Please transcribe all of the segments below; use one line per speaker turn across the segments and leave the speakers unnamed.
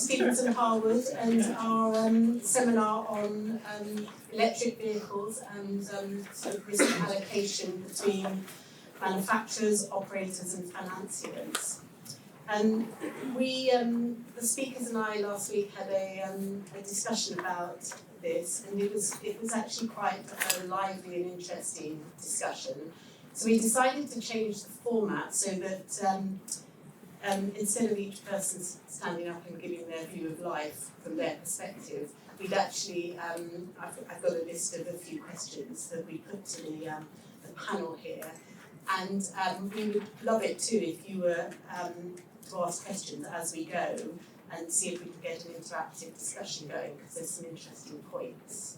Stevenson Harwood and our seminar on electric vehicles and sort of risk allocation between manufacturers, operators and financiers. The speakers and I last week had a discussion about this, and it was actually quite a lively and interesting discussion. So we decided to change the format so that instead of each person standing up and giving their view of life from their perspective, we'd actually, I've got a list of a few questions that we put to the panel here, and we would love it too if you were to ask questions as we go and see if we can get an interactive discussion going, because there's some interesting points.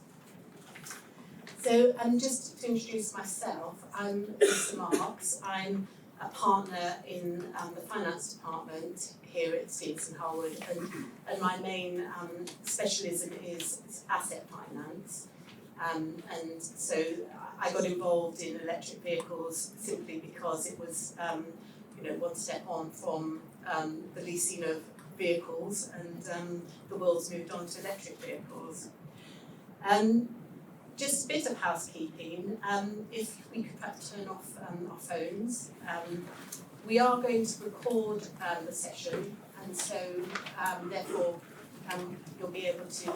So just to introduce myself, I'm Mr. Marks. I'm a partner in the finance department here at Stevenson Harwood, and my main specialism is asset finance. And so I got involved in electric vehicles simply because it was one step on from the leasing of vehicles, and the world's moved on to electric vehicles. Just a bit of housekeeping, if we could perhaps turn off our phones. We are going to record the session, and so therefore you'll be able to,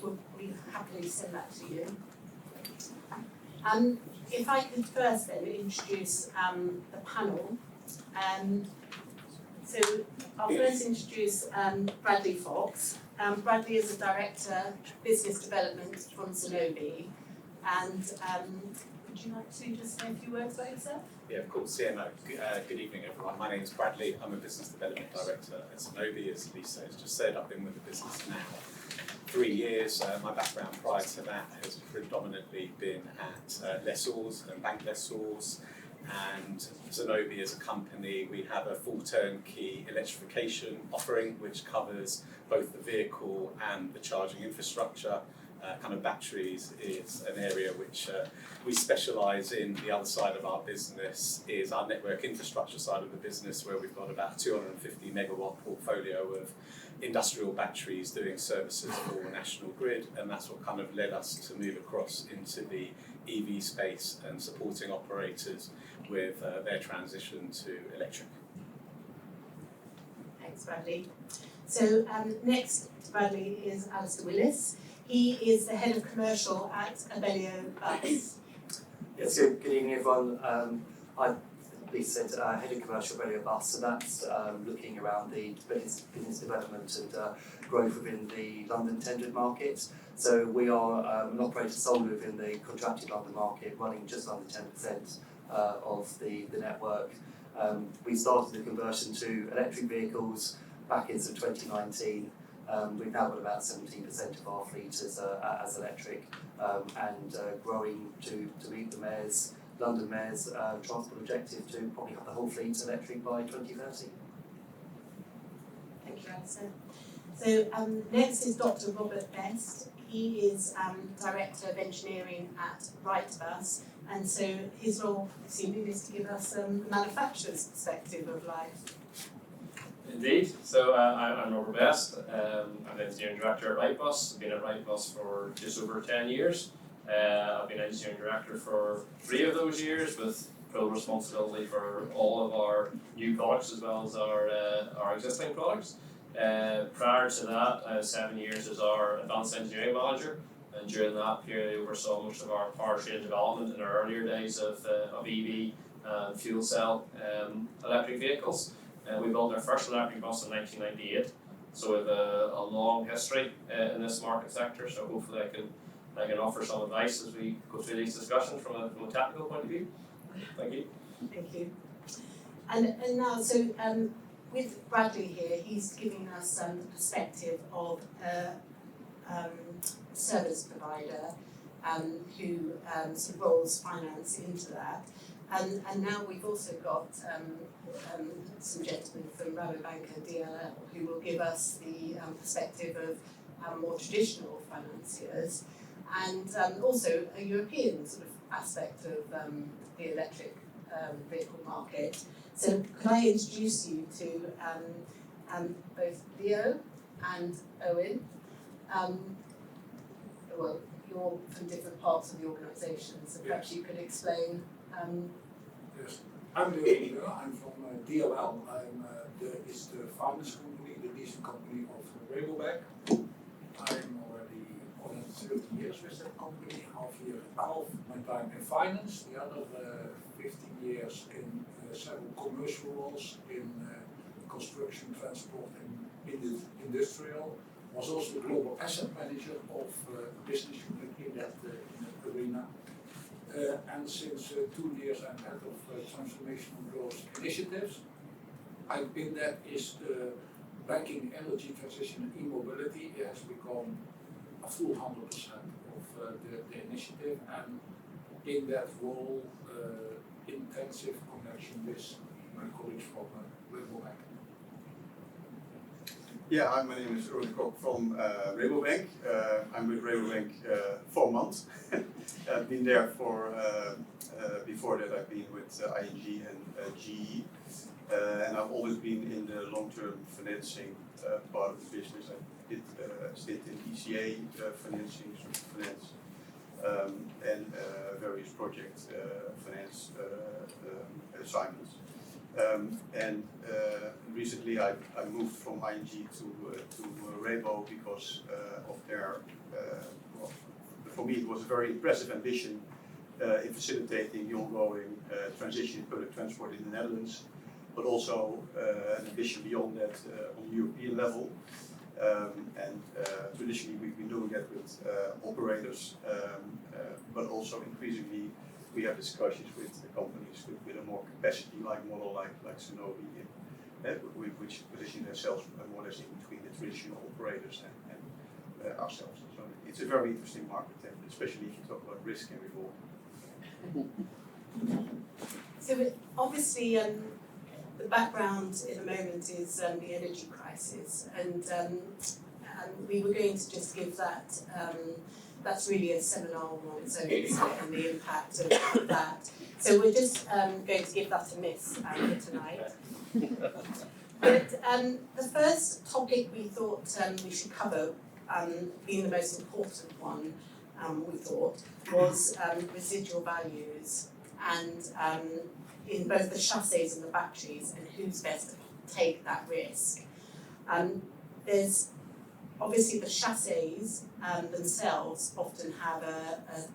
we'll happily send that to you. If I could first then introduce the panel. So I'll first introduce Bradley Fox. Bradley is a Director Business Development from Zenobē. And would you like to just say a few words about yourself?
Yeah, of course. Yeah, no. Good evening, everyone. My name is Bradley. I'm a Business Development Director at Zenobē. As Lisa has just said, I've been with the business now 3 years. My background prior to that has predominantly been at lessors and bank lessors. And Zenobē as a company, we have a full turnkey electrification offering which covers both the vehicle and the charging infrastructure. Kind of batteries is an area which we specialise in. The other side of our business is our network infrastructure side of the business, where we've got about 250 megawatt portfolio of industrial batteries doing services for the national grid, and that's what kind of led us to move across into the EV space and supporting operators with their transition to electric.
Thanks, Bradley. So next to Bradley is Alastair Willis. He is the Head of Commercial at Abellio Bus.
Yes, good evening everyone. I'm Lisa said, Head of Commercial at Abellio Bus, so that's looking around the business development and growth within the London tendered market. So we are an operator solely within the contracted London market, running just under 10% of the network. We started the conversion to electric vehicles back in 2019. We've now got about 17% of our fleet as electric, and growing to meet the London Mayor's transport objective to probably have the whole fleet electric by 2030.
Thank you, Alastair. So next is Dr Robert Best. He is Director of Engineering at Wrightbus, and so his role, assuming, is to give us a manufacturer's perspective of life.
Indeed. So I'm Robert Best. I'm the Engineering Director at Wrightbus. I've been at Wrightbus for just over 10 years. I've been Engineering Director for 3 of those years, with full responsibility for all of our new products as well as our existing products. Prior to that, I had 7 years as our Advanced Engineering Manager, and during that period I oversaw much of our powertrain development in our earlier days of EV and fuel cell electric vehicles. We built our first electric bus in 1998, so we have a long history in this market sector. So hopefully I can offer some advice as we go through these discussions from a technical point of view. Thank you.
Thank you. And now, so with Bradley here, he's giving us the perspective of a service provider who sort of rolls finance into that. And now we've also got some gentlemen from Rabobank and DLL who will give us the perspective of more traditional financiers, and also a European sort of aspect of the electric vehicle market. So could I introduce you to both Leo and Erwin. Well, you're from different parts of the organisation, so perhaps you could explain.
Yes, I'm Erwin. I'm from DLL. It's the finance company, the leasing company of Rabobank. I'm already more than 30 years with that company. Half my time in finance, the other 15 years in several commercial roles in construction, transport, and in the industrial. Was also the global asset manager of a business unit in that arena. And since 2 years I'm head of Transformational Growth initiatives. In that is the banking, energy transition and e-mobility. It has become a full 100% of the initiative, and in that role intensive connection with my colleagues from Rabobank.
Yeah, my name is Erwin from Rabobank. I'm with Rabobank 4 months. I've been there for, before that I've been with ING and GE. And I've always been in the long-term financing part of the business. I did stint in ECA financing, finance, and various project finance assignments. And recently I moved from ING to Rabo because of their, well, for me it was a very impressive ambition in facilitating the ongoing transition in public transport in the Netherlands, but also an ambition beyond that on the European level. And traditionally we've been doing that with operators, but also increasingly we have discussions with the companies with a more capacity-like model like Zenobē, which position themselves more or less in between the traditional operators and ourselves. So it's a very interesting market, especially if you talk about risk and reward.
So obviously the background in the moment is the energy crisis, and we were going to just give that. That's really a seminar on its own, and the impact of that. So we're just going to give that a miss tonight. But the first topic we thought we should cover, being the most important one, we thought, was residual values, and in both the chassis and the batteries, and who's best to take that risk. There's obviously the chassis themselves often have a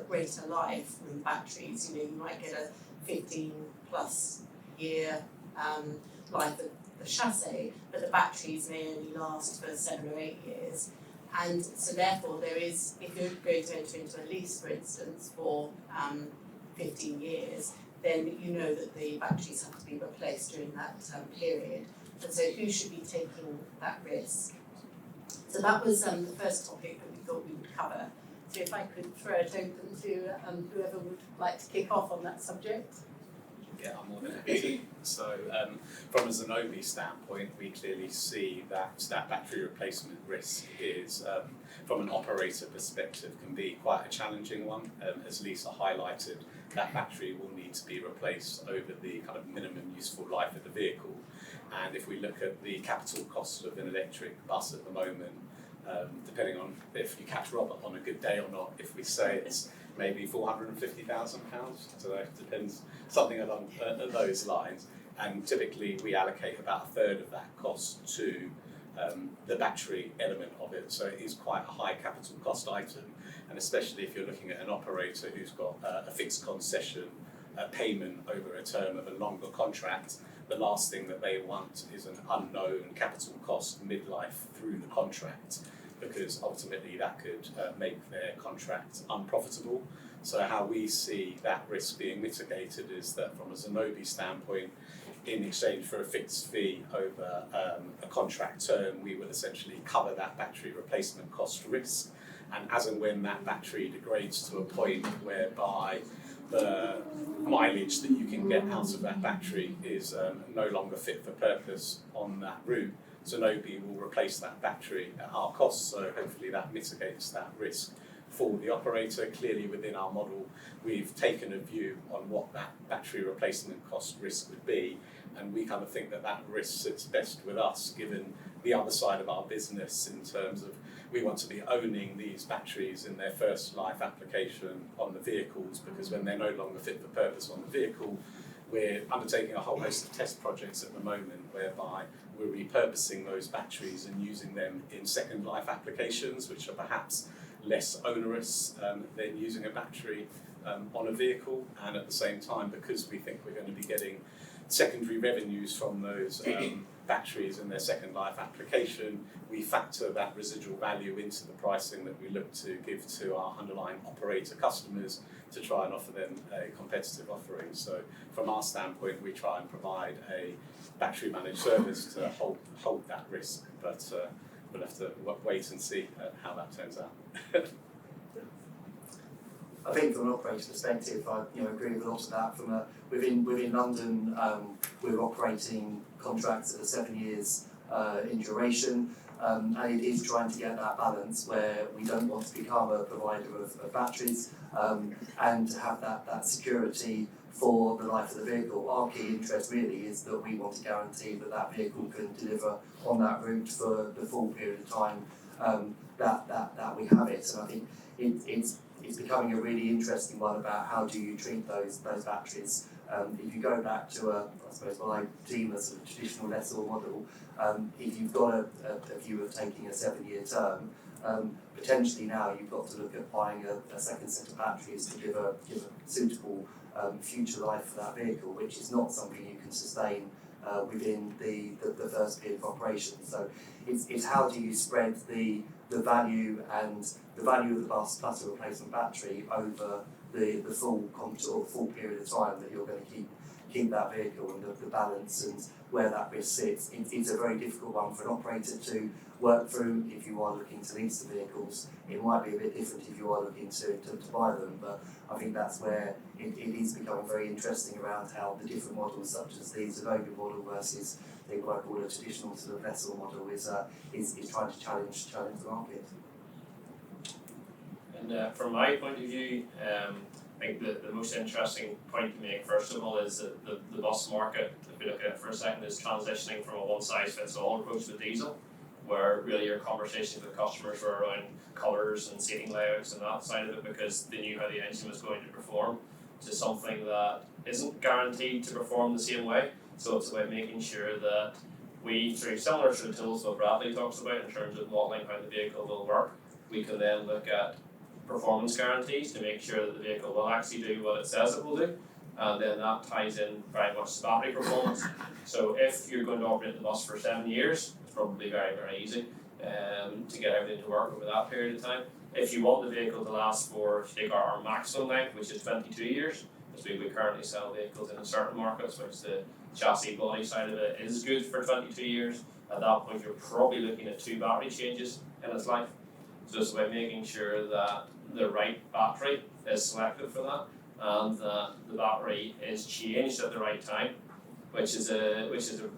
greater life than batteries. You know, you might get a 15+ year life of the chassis, but the batteries may only last for 7 or 8 years. And so therefore there is, if you're going to enter into a lease, for instance, for 15 years, then you know that the batteries have to be replaced during that period. And so who should be taking that risk? So that was the first topic that we thought we would cover. So if I could throw it open to whoever would like to kick off on that subject.
Yeah, I'm more than happy to. So from a Zenobē standpoint, we clearly see that battery replacement risk is, from an operator perspective, can be quite a challenging one. As Lisa highlighted, that battery will need to be replaced over the kind of minimum useful life of the vehicle. And if we look at the capital cost of an electric bus at the moment, depending on if you catch Robert on a good day or not, if we say it's maybe £450,000, so it depends, something along those lines. And typically we allocate about a third of that cost to the battery element of it, so it is quite a high capital cost item. And especially if you're looking at an operator who's got a fixed concession payment over a term of a longer contract, the last thing that they want is an unknown capital cost midlife through the contract, because ultimately that could make their contract unprofitable. So how we see that risk being mitigated is that from a Zenobē standpoint, in exchange for a fixed fee over a contract term, we will essentially cover that battery replacement cost risk. And as and when that battery degrades to a point whereby the mileage that you can get out of that battery is no longer fit for purpose on that route, Zenobē will replace that battery at our cost, so hopefully that mitigates that risk for the operator. Clearly within our model we've taken a view on what that battery replacement cost risk would be, and we kind of think that that risk sits best with us given the other side of our business in terms of we want to be owning these batteries in their first life application on the vehicles, because when they're no longer fit for purpose on the vehicle, we're undertaking a whole host of test projects at the moment whereby we're repurposing those batteries and using them in second life applications, which are perhaps less onerous than using a battery on a vehicle. And at the same time, because we think we're going to be getting secondary revenues from those batteries in their second life application, we factor that residual value into the pricing that we look to give to our underlying operator customers to try and offer them a competitive offering. So from our standpoint, we try and provide a battery managed service to hold that risk, but we'll have to wait and see how that turns out.
I think from an operator perspective, I agree with a lot of that. From within London, we're operating contracts that are 7 years in duration, and it is trying to get that balance where we don't want to become a provider of batteries and to have that security for the life of the vehicle. Our key interest really is that we want to guarantee that vehicle can deliver on that route for the full period of time that we have it. And I think it's becoming a really interesting one about how do you treat those batteries. If you go back to I suppose what I deem as a traditional lessor model, if you've got a view of taking a 7-year term, potentially now you've got to look at buying a second set of batteries to give a suitable future life for that vehicle, which is not something you can sustain within the first period of operation. So it's how do you spread the value and the value of the bus plus a replacement battery over the full period of time that you're going to keep that vehicle, and the balance and where that risk sits. It's a very difficult one for an operator to work through if you are looking to lease the vehicles. It might be a bit different if you are looking to buy them, but I think that's where it is becoming very interesting around how the different models, such as the Zenobē model versus what I call a traditional sort of vessel model, is trying to challenge the market.
And from my point of view, I think the most interesting point to make, first of all, is that the bus market, if we look at it for a second, is transitioning from a one-size-fits-all approach with diesel, where really your conversations with customers were around colours and seating layouts and that side of it, because they knew how the engine was going to perform, to something that isn't guaranteed to perform the same way. So it's about making sure that we, through similar sort of tools what Bradley talks about in terms of modelling how the vehicle will work, we can then look at performance guarantees to make sure that the vehicle will actually do what it says it will do, and then that ties in very much to battery performance. So if you're going to operate the bus for 7 years, it's probably very, very easy to get everything to work over that period of time. If you want the vehicle to last for, take our maximum length, which is 22 years, because we currently sell vehicles in certain markets which the chassis body side of it is good for 22 years, at that point you're probably looking at 2 battery changes in its life. So it's about making sure that the right battery is selected for that, and that the battery is changed at the right time, which is a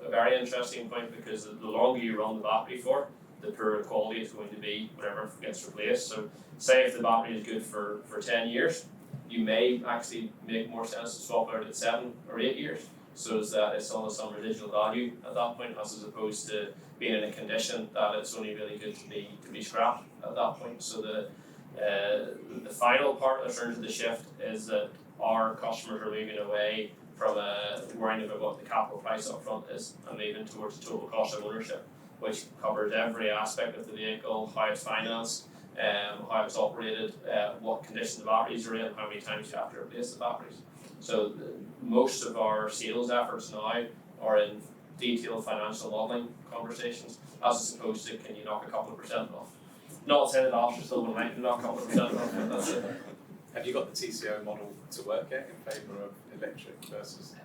very interesting point, because the longer you run the battery for, the poorer quality is going to be whenever it gets replaced. So say if the battery is good for 10 years, you may actually make more sense to swap out at 7 or 8 years, so that it's on some residual value at that point, as opposed to being in a condition that it's only really good to be scrapped at that point. So the final part in terms of the shift is that our customers are moving away from worrying about what the capital price up front is and moving towards the total cost of ownership, which covers every aspect of the vehicle, how it's financed, how it's operated, what condition the batteries are in, how many times you have to replace the batteries. So most of our sales efforts now are in detailed financial modelling conversations, as opposed to can you knock a couple of percent off. Not saying that Alastair still would like to knock a couple of percent off, but that's it.
Have you got the TCO model to work yet in favour of electric versus?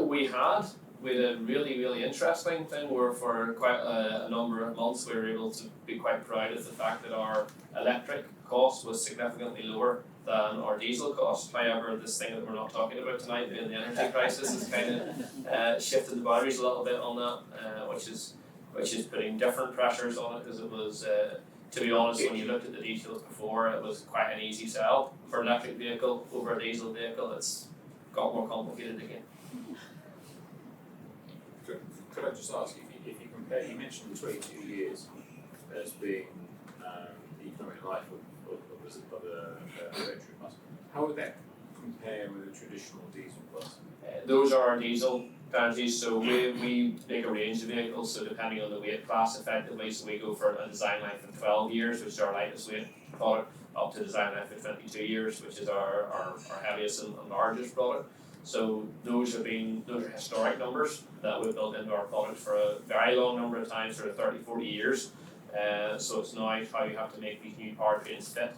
We had a really, really interesting thing where for quite a number of months we were able to be quite proud of the fact that our electric cost was significantly lower than our diesel cost. However, this thing that we're not talking about tonight, being the energy crisis, has kind of shifted the boundaries a little bit on that, which is putting different pressures on it, because it was to be honest, when you looked at the details before, it was quite an easy sell for an electric vehicle over a diesel vehicle. It's got more complicated again.
Could I just ask, if you compare, you mentioned 22 years as being the economic life of an electric bus. How would that compare with a traditional diesel bus?
Those are our diesel guarantees, so we make a range of vehicles, so depending on the weight class effectively, so we go for a design life of 12 years, which is our lightest weight product, up to design life of 22 years, which is our heaviest and largest product. So those are historic numbers that we've built into our product for a very long number of times, sort of 30, 40 years. So it's now how you have to make these new powertrains fit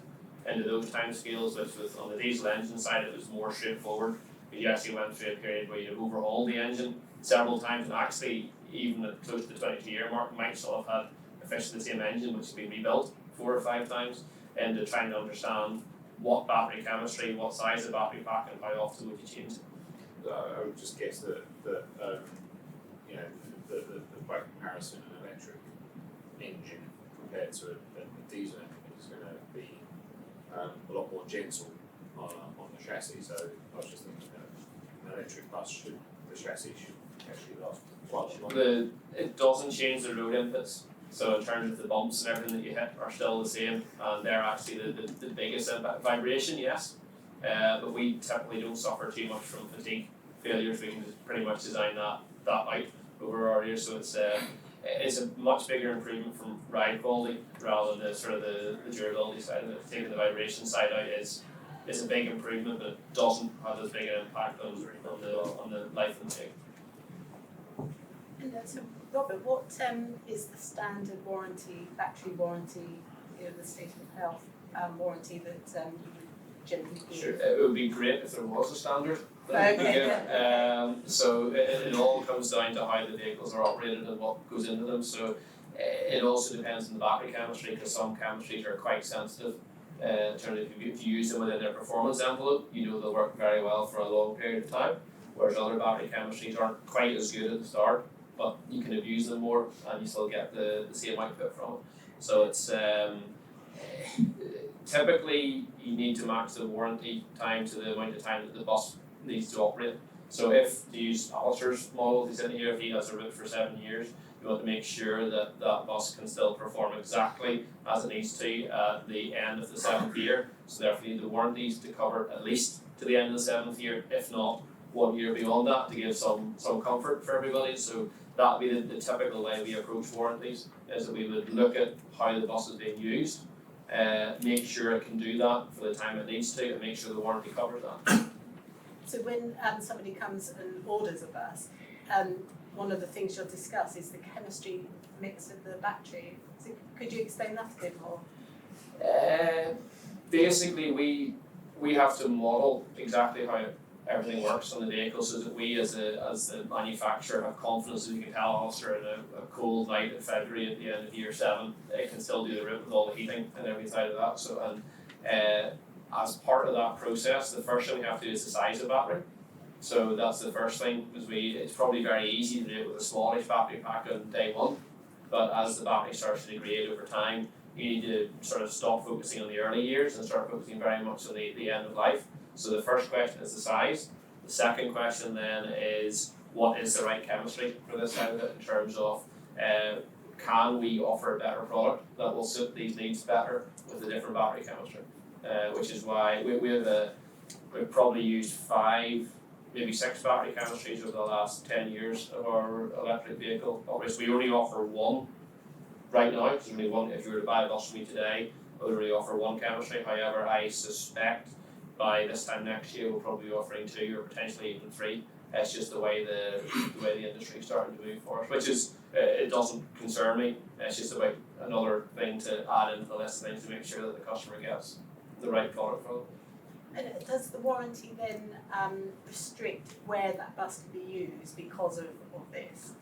into those timescales, which was on the diesel engine side, it was more straightforward. You actually went through a period where you overhauled the engine several times, and actually, even at close to the 22-year mark, might still have had effectively the same engine which has been rebuilt 4 or 5 times, and to trying to understand what battery chemistry, what size of battery pack, and how often would you change it.
I would just guess that you know, the by comparison, an electric engine compared to a diesel engine is going to be a lot more gentle on the chassis. So I was just thinking that an electric bus the chassis should actually last quite long.
It doesn't change the road inputs. So in terms of the bumps and everything that you hit are still the same, and they're actually the biggest impact. Vibration, yes, but we typically don't suffer too much from fatigue failures. We can just pretty much design that out over our years. So it's a much bigger improvement from ride quality rather than the durability side of it. Taking the vibration side out is a big improvement, but it doesn't have as big an impact on the life of the vehicle.
And so, Robert, what is the standard warranty, battery warranty, the state of health warranty that you would generally give?
Sure, it would be great if there was a standard that we
Okay.
give. So it all comes down to how the vehicles are operated and what goes into them. So it also depends on the battery chemistry, because some chemistries are quite sensitive. In terms of if you use them within their performance envelope, they'll work very well for a long period of time, whereas other battery chemistries aren't quite as good at the start, but you can abuse them more and you still get the same output from it. So it's typically you need to match the warranty time to the amount of time that the bus needs to operate. So if you use Alastair's model, he's in here, if he has a route for 7 years, you want to make sure that that bus can still perform exactly as it needs to at the end of the 7th year. So therefore you need the warranties to cover at least to the end of the 7th year, if not 1 year beyond that, to give some comfort for everybody. So that would be the typical way we approach warranties, is that we would look at how the bus is being used, make sure it can do that for the time it needs to, and make sure the warranty covers that.
So when somebody comes and orders a bus, one of the things you'll discuss is the chemistry mix of the battery. So could you explain that a bit more?
Basically, we have to model exactly how everything works on the vehicle, so that we as the manufacturer have confidence that we can tell Alastair in a cold night in February at the end of year 7, it can still do the route with all the heating and everything side of that. So as part of that process, the first thing we have to do is the size of the battery. So that's the first thing, because it's probably very easy to do it with a smallish battery pack on day 1, but as the battery starts to degrade over time, you need to sort of stop focusing on the early years and start focusing very much on the end of life. So the first question is the size. The second question then is, what is the right chemistry for this side of it, in terms of can we offer a better product that will suit these needs better with a different battery chemistry? Which is why we've probably used 5, maybe 6 battery chemistries over the last 10 years of our electric vehicle. Obviously, we only offer one right now, because only one. If you were to buy a bus from me today, I would only offer one chemistry. However, I suspect by this time next year we'll probably be offering 2 or potentially even 3. It's just the way the industry is starting to move forward, which is it doesn't concern me. It's just about another thing to add into the list of things to make sure that the customer gets the right product from them.
And does the warranty then restrict where that bus can be used because of this?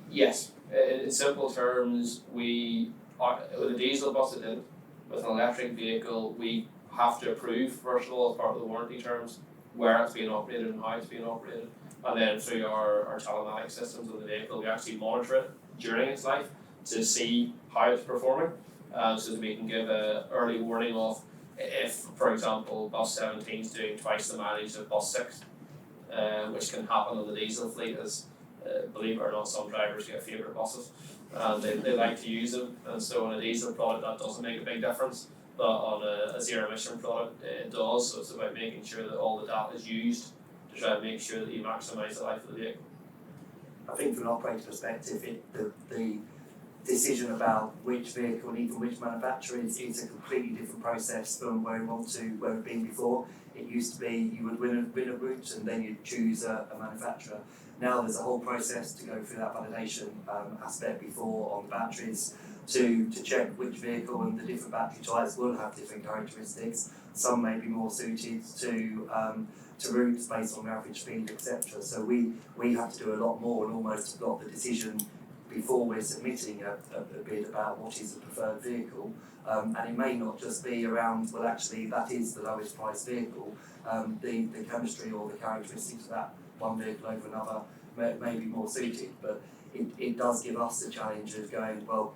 Yes. In simple terms, with a diesel bus it didn't. With an electric vehicle, we have to approve, first of all, as part of the warranty terms, where it's being operated and how it's being operated. And then through our telematic systems of the vehicle, we actually monitor it during its life to see how it's performing. so that we can give a early warning of if, for example, bus 17 is doing twice the mileage of bus 6, which can happen on the diesel fleet, as believe it or not, some drivers get favourite buses and they like to use them, and so on a diesel product that doesn't make a big difference, but on a zero emission product it does. So it's about making sure that all the data is used to try and make sure that you maximise the life of the vehicle.
I think from an operator perspective, the decision about which vehicle and even which manufacturer is a completely different process from where we've been before. It used to be you would win a route and then you'd choose a manufacturer. Now there's a whole process to go through that validation aspect before on the batteries to check which vehicle, and the different battery types will have different characteristics. Some may be more suited to routes based on average speed, etc. So we have to do a lot more and almost got the decision before we're submitting a bid about what is the preferred vehicle, and it may not just be around, well actually that is the lowest priced vehicle, the chemistry or the characteristics of that one vehicle over another may be more suited, but it does give us the challenge of going, well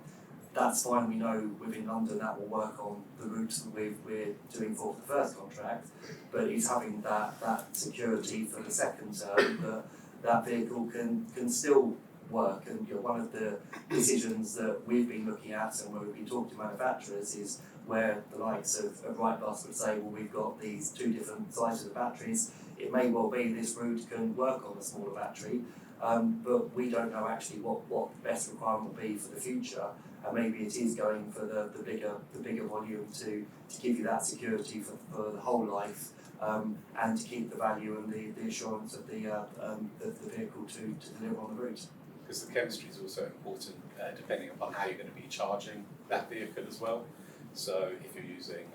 that's fine, we know within London that will work on the routes that we're doing for the first contract, but it's having that security for the second term that vehicle can still work. And one of the decisions that we've been looking at and where we've been talking to manufacturers is where the likes of Wrightbus would say, well we've got these two different sizes of batteries, it may well be this route can work on a smaller battery, but we don't know actually what the best requirement will be for the future, and maybe it is going for the bigger volume to give you that security for the whole life, and to keep the value and the assurance of the vehicle to deliver on the route.
Because the chemistry is also important depending upon how you're going to be charging that vehicle as well. So if you're using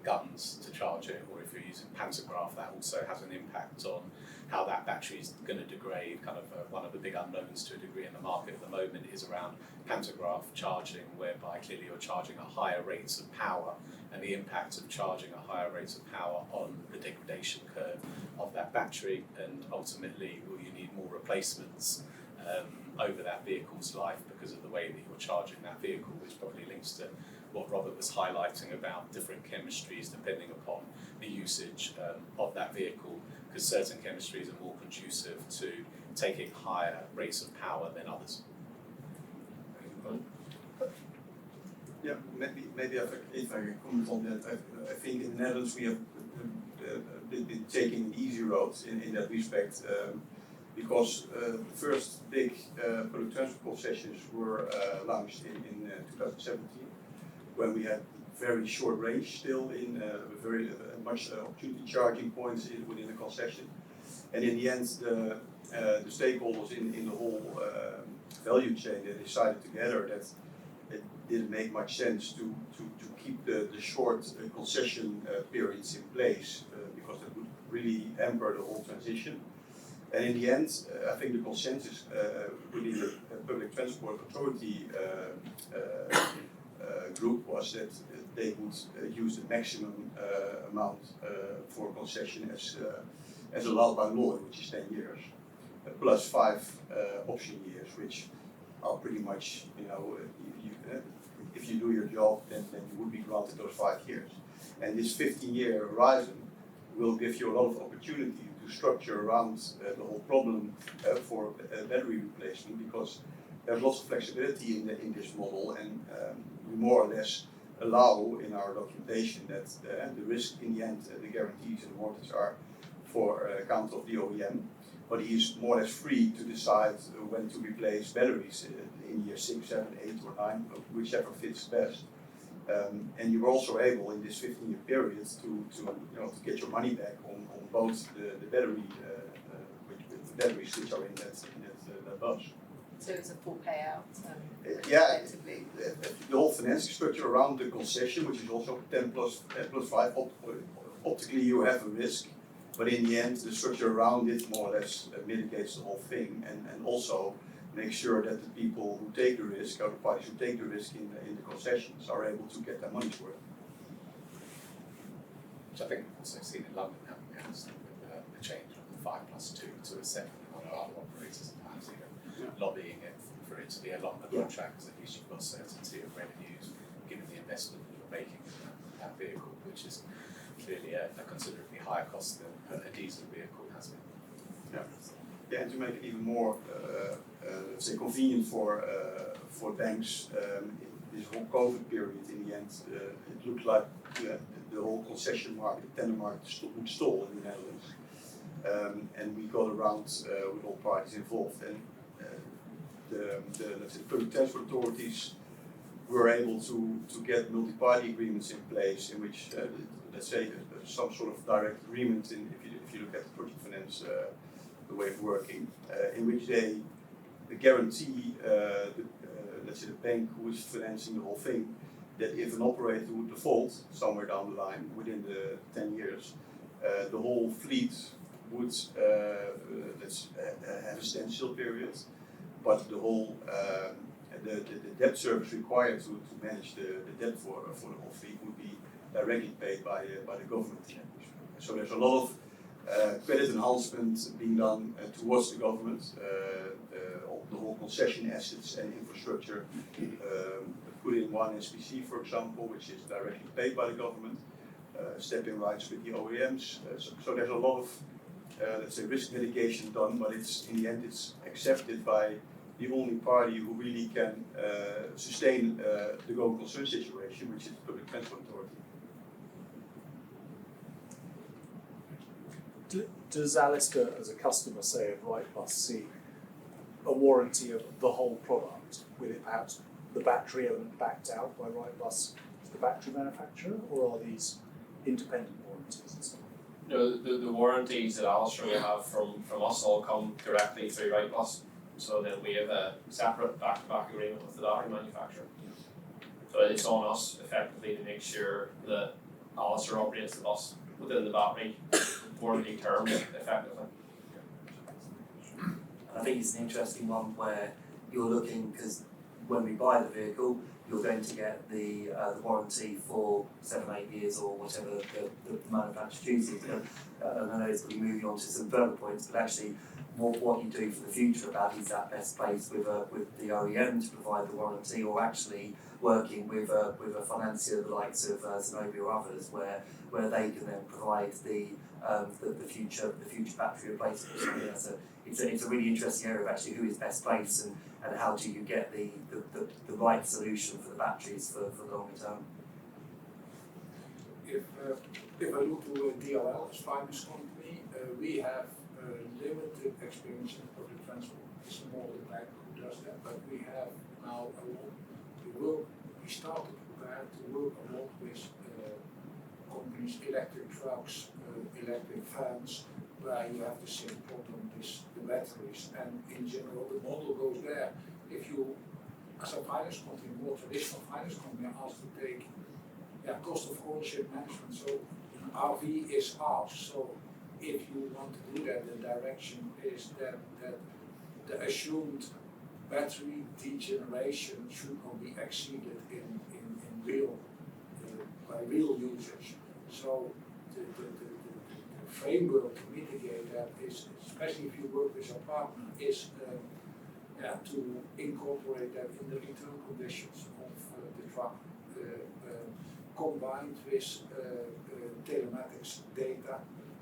guns to charge it, or if you're using pantograph, that also has an impact on how that battery is going to degrade. Kind of one of the big unknowns to a degree in the market at the moment is around pantograph charging, whereby clearly you're charging at higher rates of power, and the impact of charging at higher rates of power on the degradation curve of that battery, and ultimately will you need more replacements over that vehicle's life because of the way that you're charging that vehicle, which probably links to what Robert was highlighting about different chemistries depending upon the usage of that vehicle, because certain chemistries are more conducive to taking higher rates of power than others.
Yeah, maybe if I can comment on that, I think in the Netherlands we have been taking easy roads in that respect, because the first big public transport concessions were launched in 2017, when we had very short range still in very much opportunity charging points within the concession, and in the end the stakeholders in the whole value chain, they decided together that it didn't make much sense to keep the short concession periods in place, because that would really hamper the whole transition. And in the end, I think the consensus within the Public Transport Authority group was that they would use the maximum amount for concession as allowed by law, which is 10 years, plus 5 option years, which are pretty much, if you do your job, then you would be granted those 5 years. And this 15-year horizon will give you a lot of opportunity to structure around the whole problem for battery replacement, because there's lots of flexibility in this model, and we more or less allow in our documentation that the risk in the end, the guarantees and the warranties are for account of the OEM, but he is more or less free to decide when to replace batteries in year 6, 7, 8 or 9, whichever fits best. And you're also able in this 15-year period to get your money back on both the batteries which are in that bus.
So it's a full payout.
Yeah, the whole financing structure around the concession, which is also 10 plus 5. Optically, you have a risk, but in the end, the structure around it more or less mitigates the whole thing, and also make sure that the people who take the risk, or the parties who take the risk in the concessions, are able to get their money's worth.
Which I think we've also seen in London, haven't we, with the change from 5+2 to a 7. One of our operators sometimes even lobbying it for it to be a longer contract, because at least you've got certainty of revenues, given the investment that you're making in that vehicle, which is clearly a considerably higher cost than a diesel vehicle has been.
Yeah, and to make it even more, let's say, convenient for banks, this whole COVID period, in the end, it looked like the whole concession market, the tender market would stall in the Netherlands. And we got around with all parties involved, and the let's say, public transport authorities were able to get multi-party agreements in place in which, let's say, some sort of direct agreement, if you look at the project finance, the way of working, in which they guarantee let's say the bank who is financing the whole thing, that if an operator would default somewhere down the line within the 10 years, the whole fleet would have a standstill period, but the whole the debt service required to manage the debt for the whole fleet would be directly paid by the government. So there's a lot of credit enhancement being done towards the government. The whole concession assets and infrastructure put in one SPC, for example, which is directly paid by the government. Stepping rights with the OEMs. So there's a lot of let's say risk mitigation done, but in the end it's accepted by the only party who really can sustain the going concern situation, which is the Public Transport Authority.
Does Alastair, as a customer, say of Wrightbus, see a warranty of the whole product, with it perhaps the battery element backed out by Wrightbus to the battery manufacturer, or are these independent warranties and so on?
No, the warranties that Alastair will have from us all come directly through Wrightbus. So then we have a separate back-to-back agreement with the battery manufacturer. So it's on us effectively to make sure that Alastair operates the bus within the battery warranty terms effectively.
I think it's an interesting one where you're looking, because when we buy the vehicle, you're going to get the warranty for 7-8 years or whatever the manufacturer chooses. And I know it's going to be moving on to some further points, but actually what you do for the future about is that best placed with the OEM to provide the warranty, or actually working with a financier the likes of Zenobē or others, where they can then provide the future battery replacement. So yeah, it's a really interesting area of actually who is best placed and how do you get the right solution for the batteries for the longer term.
If I look to DLL as finance company, we have limited experience in public transport. It's more the bank who does that, but we have now a lot to work. We started to work a lot with companies, electric trucks, electric vans, where you have the same problem with the batteries, and in general the model goes there. If you, as a finance company, more traditional finance company, are asked to take cost of ownership management, so RV is ours. So if you want to do that, the direction is that the assumed battery degeneration should not be exceeded in real by real usage. So the framework to mitigate that is, especially if you work with a partner, is to incorporate that in the return conditions of the truck, combined with telematics data,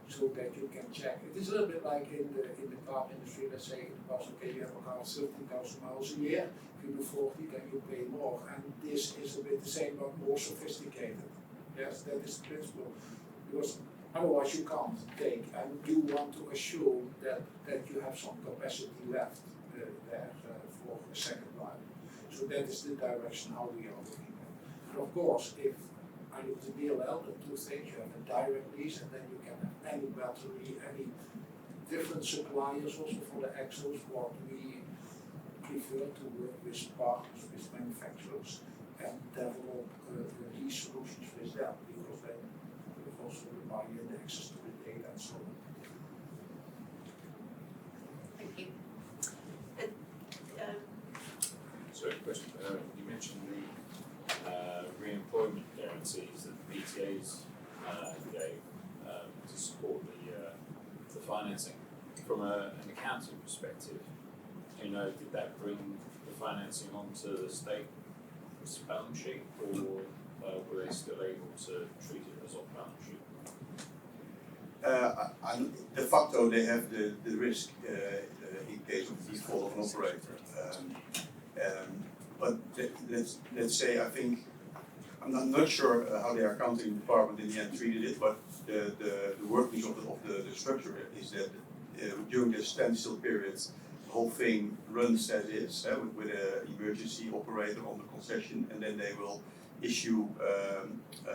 so that you can check. It is a little bit like in the car industry. Let's say it was okay, you have a car 30,000 miles a year. If you do 40, then you pay more. And this is a bit the same, but more sophisticated. Yes, that is the principle. Because otherwise you can't take, and you want to assume that you have some capacity left there for a second life. So that is the direction how we are looking at. And of course, if I look at DLL, the two things, you have a direct lease, and then you can have any battery, any different suppliers also for the axles. What we prefer to work with partners, with manufacturers, and develop these solutions with them, because then we also require the access to the data and so on.
Thank you.
Sorry, question. You mentioned the re-employment guarantees that the PTAs gave to support the financing. From an accounting perspective, do you know, did that bring the financing onto the state's balance sheet, or were they still able to treat it as off-balance sheet?
De facto, they have the risk in case of default of an operator. But let's say, I think, I'm not sure how the accounting department in the end treated it, but the workings of the structure is that during the standstill period, the whole thing runs as is, with an emergency operator on the concession, and then they will issue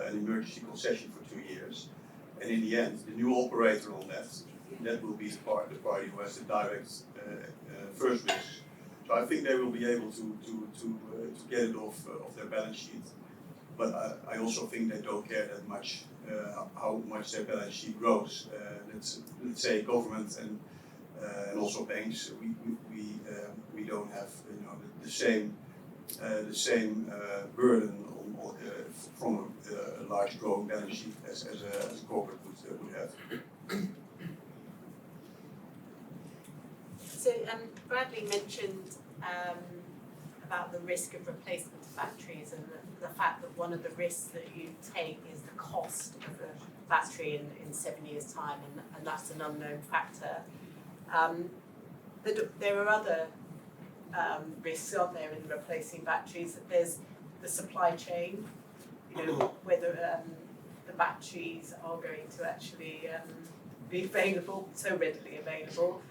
an emergency concession for 2 years. And in the end, the new operator on that will be the party who has the direct first risk. So I think they will be able to get it off their balance sheet. But I also think they don't care that much how much their balance sheet grows. Let's say government and also banks. We don't have the same burden from a large growing balance sheet as a corporate would have.
So Bradley mentioned about the risk of replacement of batteries and the fact that one of the risks that you take is the cost of the battery in 7 years' time, and that's an unknown factor. There are other risks, aren't there, in replacing batteries? There's the supply chain, whether the batteries are going to actually be available, so readily available.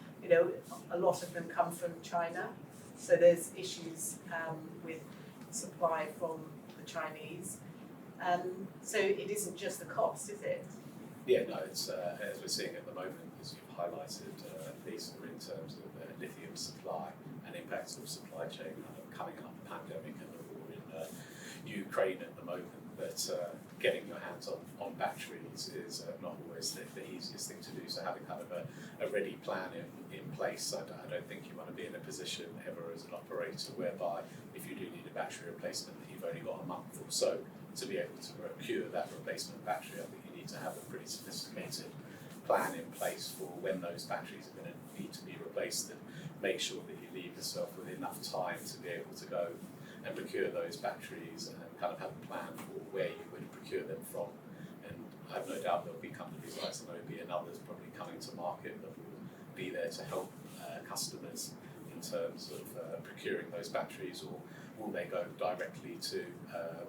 A lot of them come from China, so there's issues with supply from the Chinese. So it isn't just the cost, is it?
Yeah, no, it's as we're seeing at the moment, as you've highlighted, Lisa, in terms of lithium supply and impacts of supply chain coming up, the pandemic and the war in Ukraine at the moment, that getting your hands on batteries is not always the easiest thing to do. So having kind of a ready plan in place, I don't think you want to be in a position ever as an operator whereby if you do need a battery replacement, that you've only got a month or so to be able to procure that replacement battery. I think you need to have a pretty sophisticated plan in place for when those batteries are going to need to be replaced, and make sure that you leave yourself with enough time to be able to go and procure those batteries and kind of have a plan for where you would procure them from. And I have no doubt there'll be companies like Zenobē and others probably coming to market that will be there to help customers in terms of procuring those batteries, or will they go directly to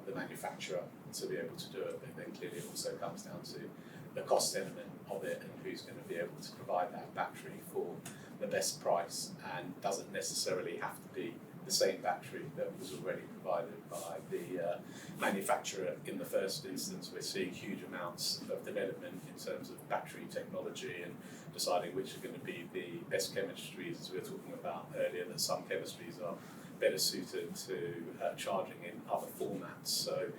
the manufacturer to be able to do it? But then clearly it also comes down to the cost element of it and who's going to be able to provide that battery for the best price, and doesn't necessarily have to be the same battery that was already provided by the manufacturer in the first instance. We're seeing huge amounts of development in terms of battery technology and deciding which are going to be the best chemistries, as we were talking about earlier, that some chemistries are better suited to charging in other formats. So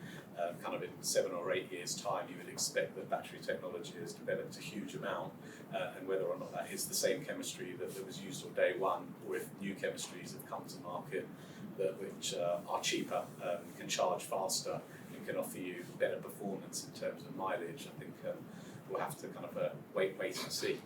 kind of in 7 or 8 years' time, you would expect that battery technology has developed a huge amount, and whether or not that is the same chemistry that was used on day one, or if new chemistries have come to market which are cheaper, can charge faster, and can offer you better performance in terms of mileage. I think we'll have to kind of wait and see.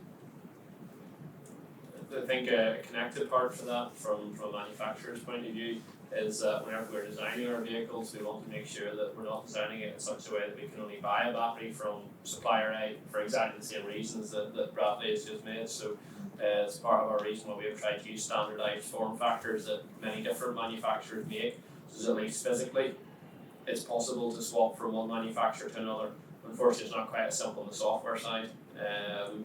I think a connected part for that, from a manufacturer's point of view, is whenever we're designing our vehicles, we want to make sure that we're not designing it in such a way that we can only buy a battery from supplier A for exactly the same reasons that Bradley has just made. So it's part of our reason why we have tried to use standardised form factors that many different manufacturers make, so at least physically it's possible to swap from one manufacturer to another. Unfortunately, it's not quite as simple on the software side,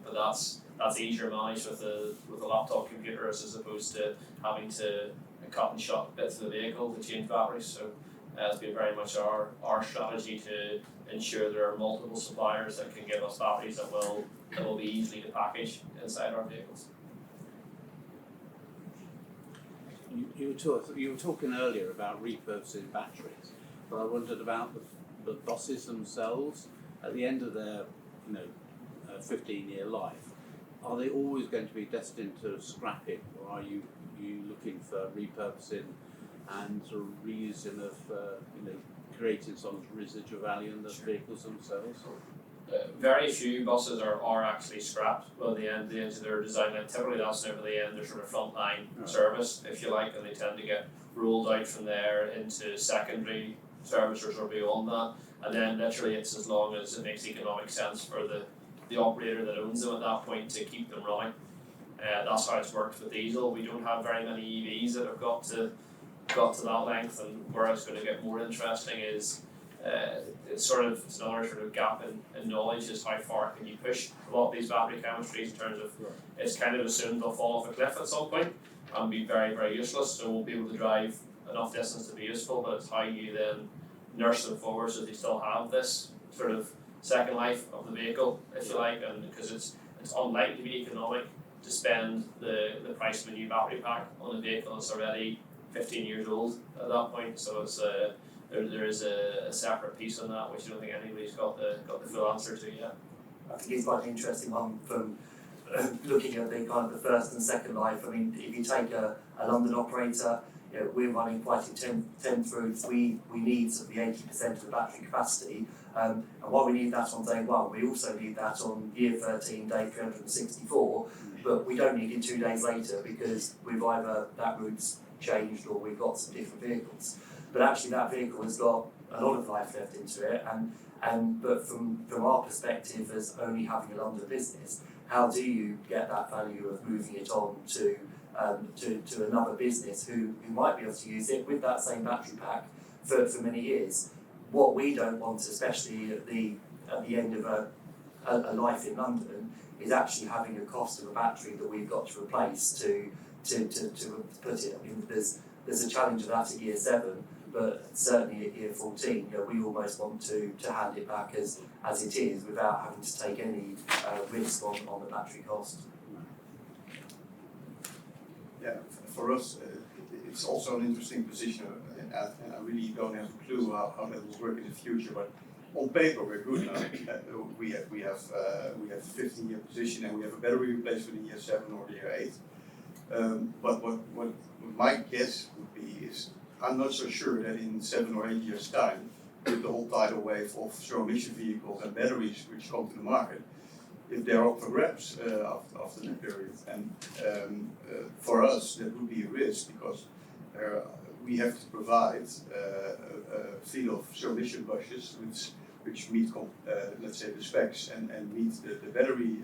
but that's easier managed with a laptop computer as opposed to having to cut and shut bits of the vehicle to change batteries. So it's been very much our strategy to ensure there are multiple suppliers that can give us batteries that will be easily to package inside our vehicles.
You were talking earlier about repurposing batteries, but I wondered about the buses themselves. At the end of their 15-year life, are they always going to be destined to scrapping, or are you looking for repurposing and sort of reusing of creating some residual value in the vehicles themselves?
Very few buses are actually scrapped by the end of their design life. Typically that's over the end, their sort of frontline service, if you like, and they tend to get rolled out from there into secondary servicers or beyond that. And then literally it's as long as it makes economic sense for the operator that owns them at that point to keep them running. That's how it's worked with diesel. We don't have very many EVs that have got to that length, and where it's going to get more interesting is it's another sort of gap in knowledge is how far can you push a lot of these battery chemistries in terms of it's kind of assumed they'll fall off a cliff at some point and be very, very useless, so we'll be able to drive enough distance to be useful, but it's how you then nurse them forward so they still have this sort of second life of the vehicle, if you like, and because it's unlikely to be economic to spend the price of a new battery pack on a vehicle that's already 15 years old at that point. So it's there is a separate piece on that which I don't think anybody's got the full answer to yet.
I think it's quite an interesting one from looking at the kind of the first and second life. I mean, if you take a London operator, you know, we're running quite intense routes. We need sort of the 80% of the battery capacity, and while we need that on day one, we also need that on year 13, day 364. But we don't need it 2 days later because we've either that route's changed or we've got some different vehicles. But actually, that vehicle has got a lot of life left into it, but from our perspective as only having a London business, how do you get that value of moving it on to another business who might be able to use it with that same battery pack for many years? What we don't want, especially at the end of a life in London, is actually having a cost of a battery that we've got to replace to put it. I mean, there's a challenge of that at year 7, but certainly at year 14, you know, we almost want to hand it back as it is without having to take any risk on the battery cost.
Yeah, for us, it's also an interesting position, and I really don't have a clue how that will work in the future. But on paper, we're good now. We have a 15-year position, and we have a battery replacement in year 7 or year 8. But what my guess would be is I'm not so sure that in 7 or 8 years' time, with the whole tidal wave of zero-emission vehicles and batteries which come to the market, if they're up for grabs after that period. And for us, that would be a risk because we have to provide a fleet of zero-emission buses which meet, let's say, the specs and meet the battery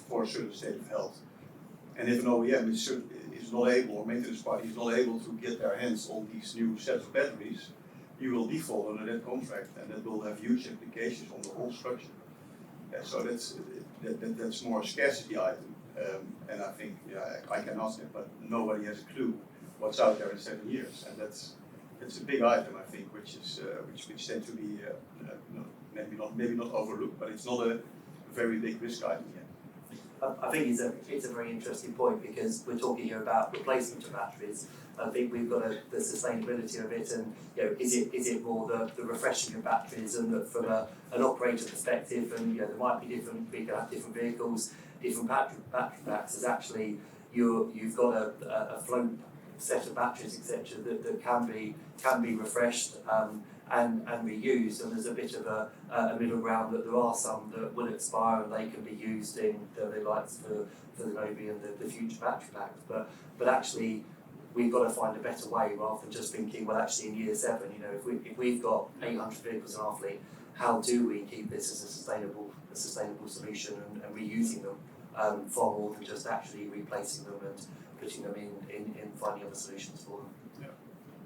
for a certain state of health. And if an OEM is not able, or maintenance party is not able to get their hands on these new sets of batteries, you will default under that contract, and that will have huge implications on the whole structure. So that's more a scarcity item, and I think I can ask it, but nobody has a clue what's out there in 7 years, and that's a big item, I think, which tend to be maybe not overlooked, but it's not a very big risk item yet.
I think it's a very interesting point because we're talking here about replacement of batteries. I think we've got the sustainability of it, and you know, is it more the refreshing of batteries, and that from an operator perspective, and you know, there might be we can have different vehicles, different battery packs. As actually you've got a float set of batteries, etc., that can be refreshed and reused, and there's a bit of a middle ground that there are some that will expire and they can be used in the lights for the Zenobē and the future battery packs. But actually, we've got to find a better way rather than just thinking, well, actually in year 7, you know, if we've got 800 vehicles in our fleet, how do we keep this as a sustainable solution and reusing them far more than just actually replacing them and putting them in finding other solutions for them.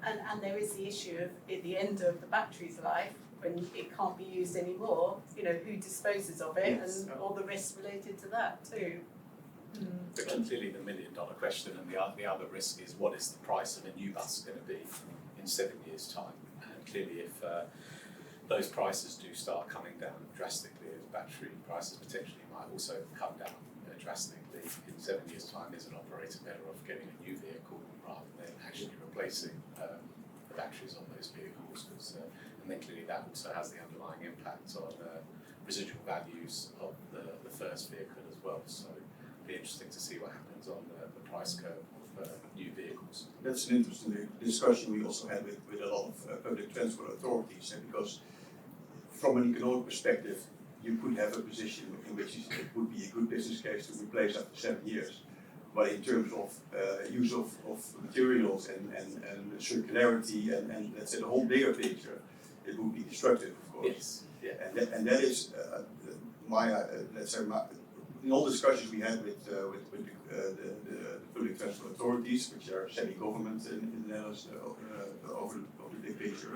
And there is the issue of at the end of the battery's life, when it can't be used anymore, you know, who disposes of it, yes, and all the risks related to that too.
But clearly the $1 million question, and the other risk is what is the price of a new bus going to be in 7 years' time? And clearly if those prices do start coming down drastically, as battery prices potentially might also come down drastically in 7 years' time, is an operator better off getting a new vehicle rather than actually replacing the batteries on those vehicles? And then clearly that also has the underlying impact on residual values of the first vehicle as well. So it'll be interesting to see what happens on the price curve of new vehicles.
That's an interesting discussion we also had with a lot of public transport authorities, because from an economic perspective, you could have a position in which it would be a good business case to replace after 7 years. but in terms of use of materials and circularity and let's say the whole bigger picture, it would be destructive, of course.
Yes.
Yeah, and that is let's say in all discussions we had with the public transport authorities, which are semi-government in the Netherlands over the big picture.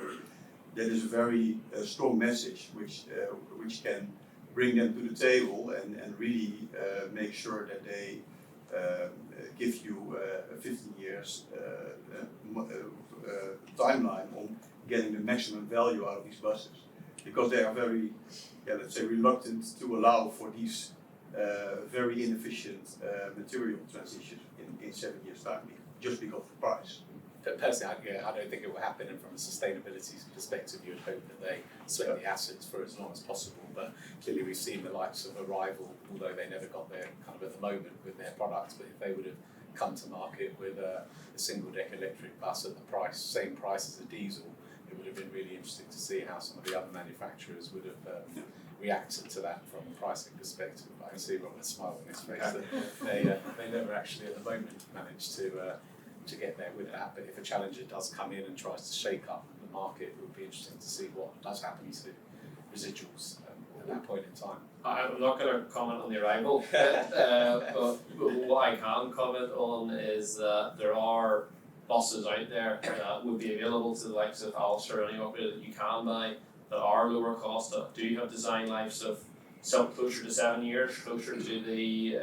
That is a very strong message which can bring them to the table and really make sure that they give you a 15 years timeline on getting the maximum value out of these buses, because they are very, let's say, reluctant to allow for these very inefficient material transitions in 7 years' time, just because of the price.
But personally, I don't think it will happen, and from a sustainability perspective, you would hope that they sweat the assets for as long as possible. But clearly, we've seen the likes of Arrival, although they never got there kind of at the moment with their products. But if they would have come to market with a single-deck electric bus at the same price as a diesel, it would have been really interesting to see how some of the other manufacturers would have reacted to that from a pricing perspective. I can see Robert's smile on his face that they never actually at the moment managed to get there with that. But if a challenger does come in and tries to shake up the market, it would be interesting to see what does happen to residuals at that point in time.
I'm not going to comment on the Arrival, but what I can comment on is that there are buses out there that would be available to the likes of Alastair or any operator that you can buy that are lower cost, that do have design lives of some closer to 7 years, closer to the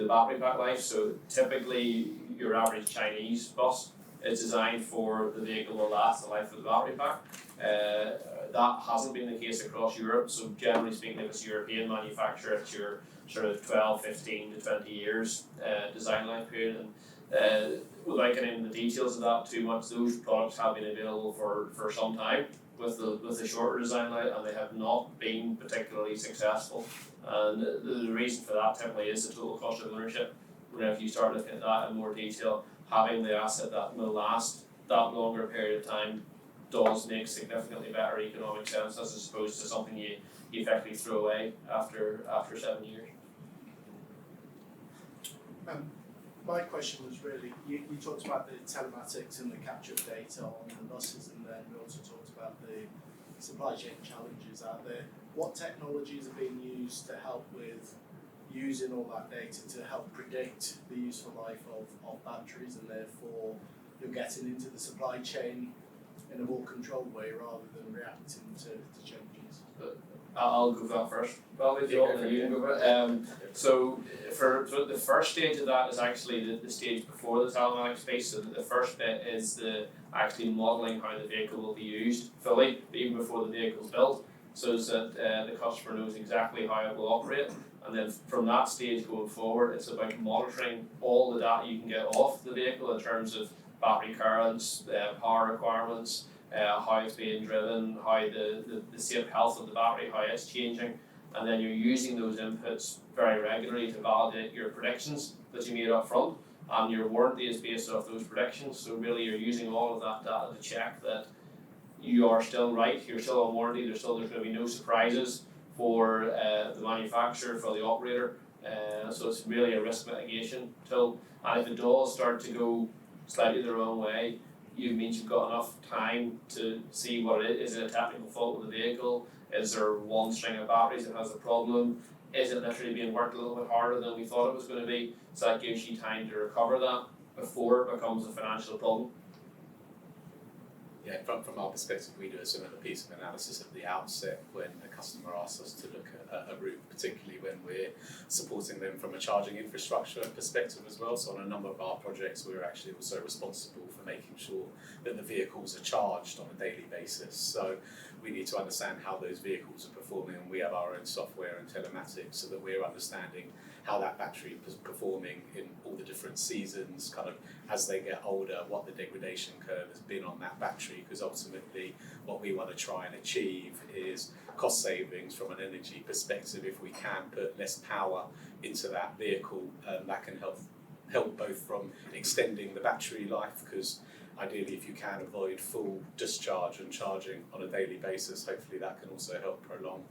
battery pack life. So typically your average Chinese bus is designed for the vehicle will last the life of the battery pack. That hasn't been the case across Europe, so generally speaking, if it's a European manufacturer, it's your sort of 12, 15 to 20 years design life period. And without getting into the details of that too much, those products have been available for some time with the shorter design life, and they have not been particularly successful. And the reason for that typically is the total cost of ownership. Whenever you start looking at that in more detail, having the asset that will last that longer period of time does make significantly better economic sense as opposed to something you effectively throw away after 7 years.
My question was really, you talked about the telematics and the capture of data on the buses, and then we also talked about the supply chain challenges out there. What technologies are being used to help with using all that data to help predict the useful life of batteries, and therefore you're getting into the supply chain in a more controlled way rather than reacting to changes?
I'll go for that first. Probably if you want, then you can go for it. So for the first stage of that is actually the stage before the telematics space. So the first bit is the actually modelling how the vehicle will be used fully, even before the vehicle's built, so that the customer knows exactly how it will operate. And then from that stage going forward, it's about monitoring all the data you can get off the vehicle in terms of battery currents, power requirements, how it's being driven, how the safe health of the battery, how it's changing, and then you're using those inputs very regularly to validate your predictions that you made up front, and your warranty is based off those predictions. So really you're using all of that data to check that you are still right, you're still on warranty, there's going to be no surprises for the manufacturer, for the operator, so it's really a risk mitigation tool. And if it does start to go slightly the wrong way, it means you've got enough time to see what it is. Is it a technical fault with the vehicle? Is there one string of batteries that has a problem? Is it literally being worked a little bit harder than we thought it was going to be? So that gives you time to recover that before it becomes a financial problem.
Yeah, from our perspective, we do a similar piece of analysis at the outset when a customer asks us to look at a route, particularly when we're supporting them from a charging infrastructure perspective as well. So on a number of our projects, we're actually also responsible for making sure that the vehicles are charged on a daily basis. So we need to understand how those vehicles are performing, and we have our own software and telematics so that we're understanding how that battery is performing in all the different seasons, kind of as they get older, what the degradation curve has been on that battery, because ultimately what we want to try and achieve is cost savings from an energy perspective. If we can put less power into that vehicle, that can help both from extending the battery life, because ideally if you can avoid full discharge and charging on a daily basis, hopefully that can also help prolong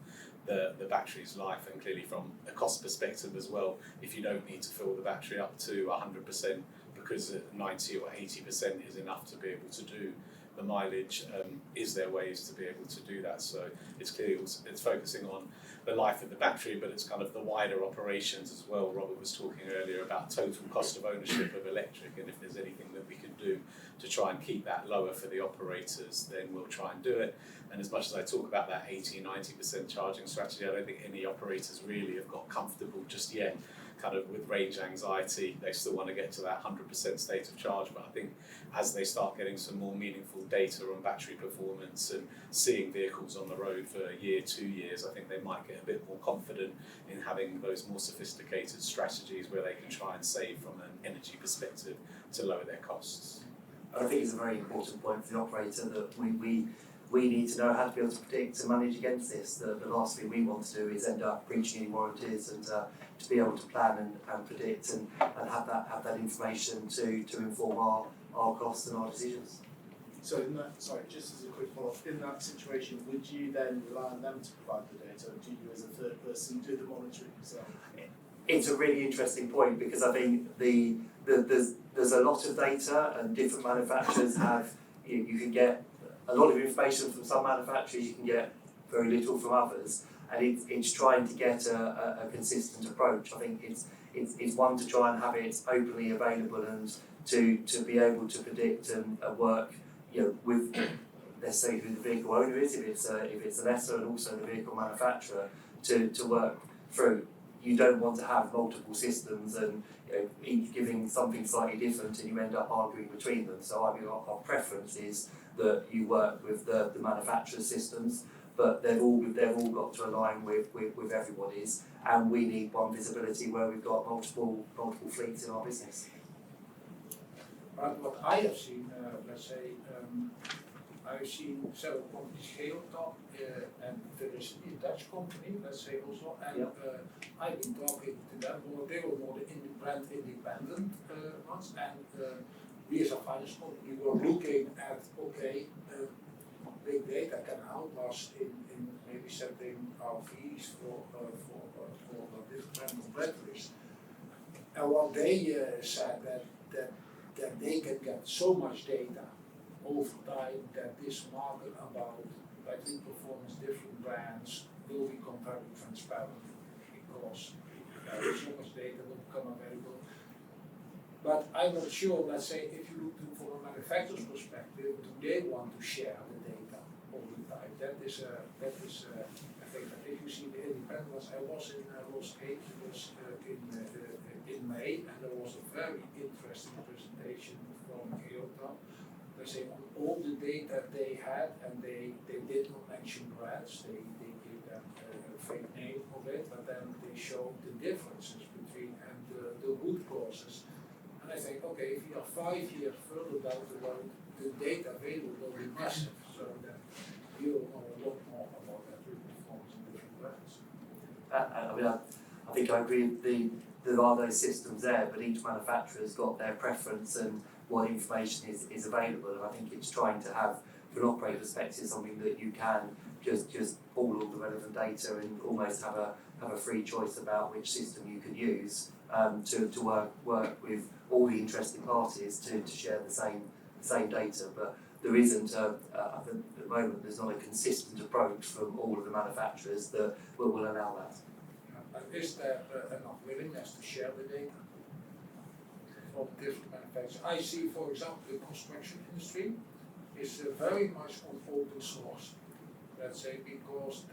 the battery's life, and clearly from a cost perspective as well, if you don't need to fill the battery up to 100% because 90 or 80% is enough to be able to do the mileage, is there ways to be able to do that? So it's clearly it's focusing on the life of the battery, but it's kind of the wider operations as well. Robert was talking earlier about total cost of ownership of electric, and if there's anything that we can do to try and keep that lower for the operators, then we'll try and do it. And as much as I talk about that 80-90% charging strategy, I don't think any operators really have got comfortable just yet kind of with range anxiety. They still want to get to that 100% state of charge, but I think as they start getting some more meaningful data on battery performance and seeing vehicles on the road for a year, 2 years, I think they might get a bit more confident in having those more sophisticated strategies where they can try and save from an energy perspective to lower their costs.
I think it's a very important point for the operator that we need to know how to be able to predict and manage against this. The last thing we want to do is end up breaching any warranties, and to be able to plan and predict and have that information to inform our costs and our decisions.
So in that, sorry, just as a quick follow-up, in that situation, would you then rely on them to provide the data, or do you as a third person do the monitoring yourself?
It's a really interesting point, because I think there's a lot of data, and different manufacturers have, you can get a lot of information from some manufacturers, you can get very little from others, and it's trying to get a consistent approach. I think it's one to try and have it openly available, and to be able to predict and work, with, let's say, who the vehicle owner is, if it's a lessor, and also the vehicle manufacturer, to work through. You don't want to have multiple systems and each giving something slightly different, and you end up arguing between them. So I mean, our preference is that you work with the manufacturer's systems, but they've all got to align with everybody's, and we need one visibility where we've got multiple fleets in our business.
But what I have seen, let's say, I've seen several companies scale top, and there is a Dutch company, let's say also, and I've been talking to them. Well, they were more the brand independent ones, and we as a finance company were looking at, big data can help us in maybe setting our fees for different brand of batteries. And what they said that they can get so much data over time that this market about battery performance, different brands, will become very transparent, because so much data will become available. But I'm not sure, let's say, if you look from a manufacturer's perspective, do they want to share the data all the time? That is I think that if you see the independent ones, I was in Los Angeles in May, and there was a very interesting presentation from Toyota. Let's say on all the data they had, and they did not mention brands, they gave them a fake name of it, but then they showed the differences between and the root causes. And I think, okay, if you are 5 years further down the road, the data available will be massive, so that you will know a lot more about that performance in different brands.
I think I agree with there are those systems there, but each manufacturer has got their preference and what information is available, and I think it's trying to have, from an operator perspective, something that you can just pull all the relevant data and almost have a free choice about which system you can use to work with all the interested parties to share the same data. But there isn't I think at the moment there's not a consistent approach from all of the manufacturers that will allow that.
But is there enough willingness to share the data from different manufacturers? I see, for example, the construction industry is very much on open source. Let's say, because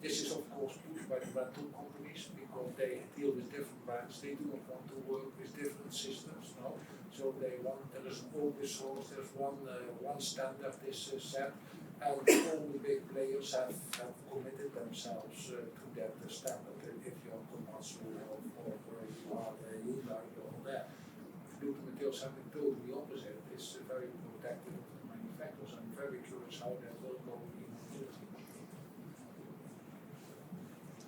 this is of course pushed by the rental companies, because they deal with different brands. They do not want to work with different systems, no. So there is an open source. There's one standard is set. And all the big players have committed themselves to that standard. If you're Komatsu or you are Hyundai or that, building materials have been totally opposite. It's very protective of the manufacturers. I'm very curious how that will go in the future.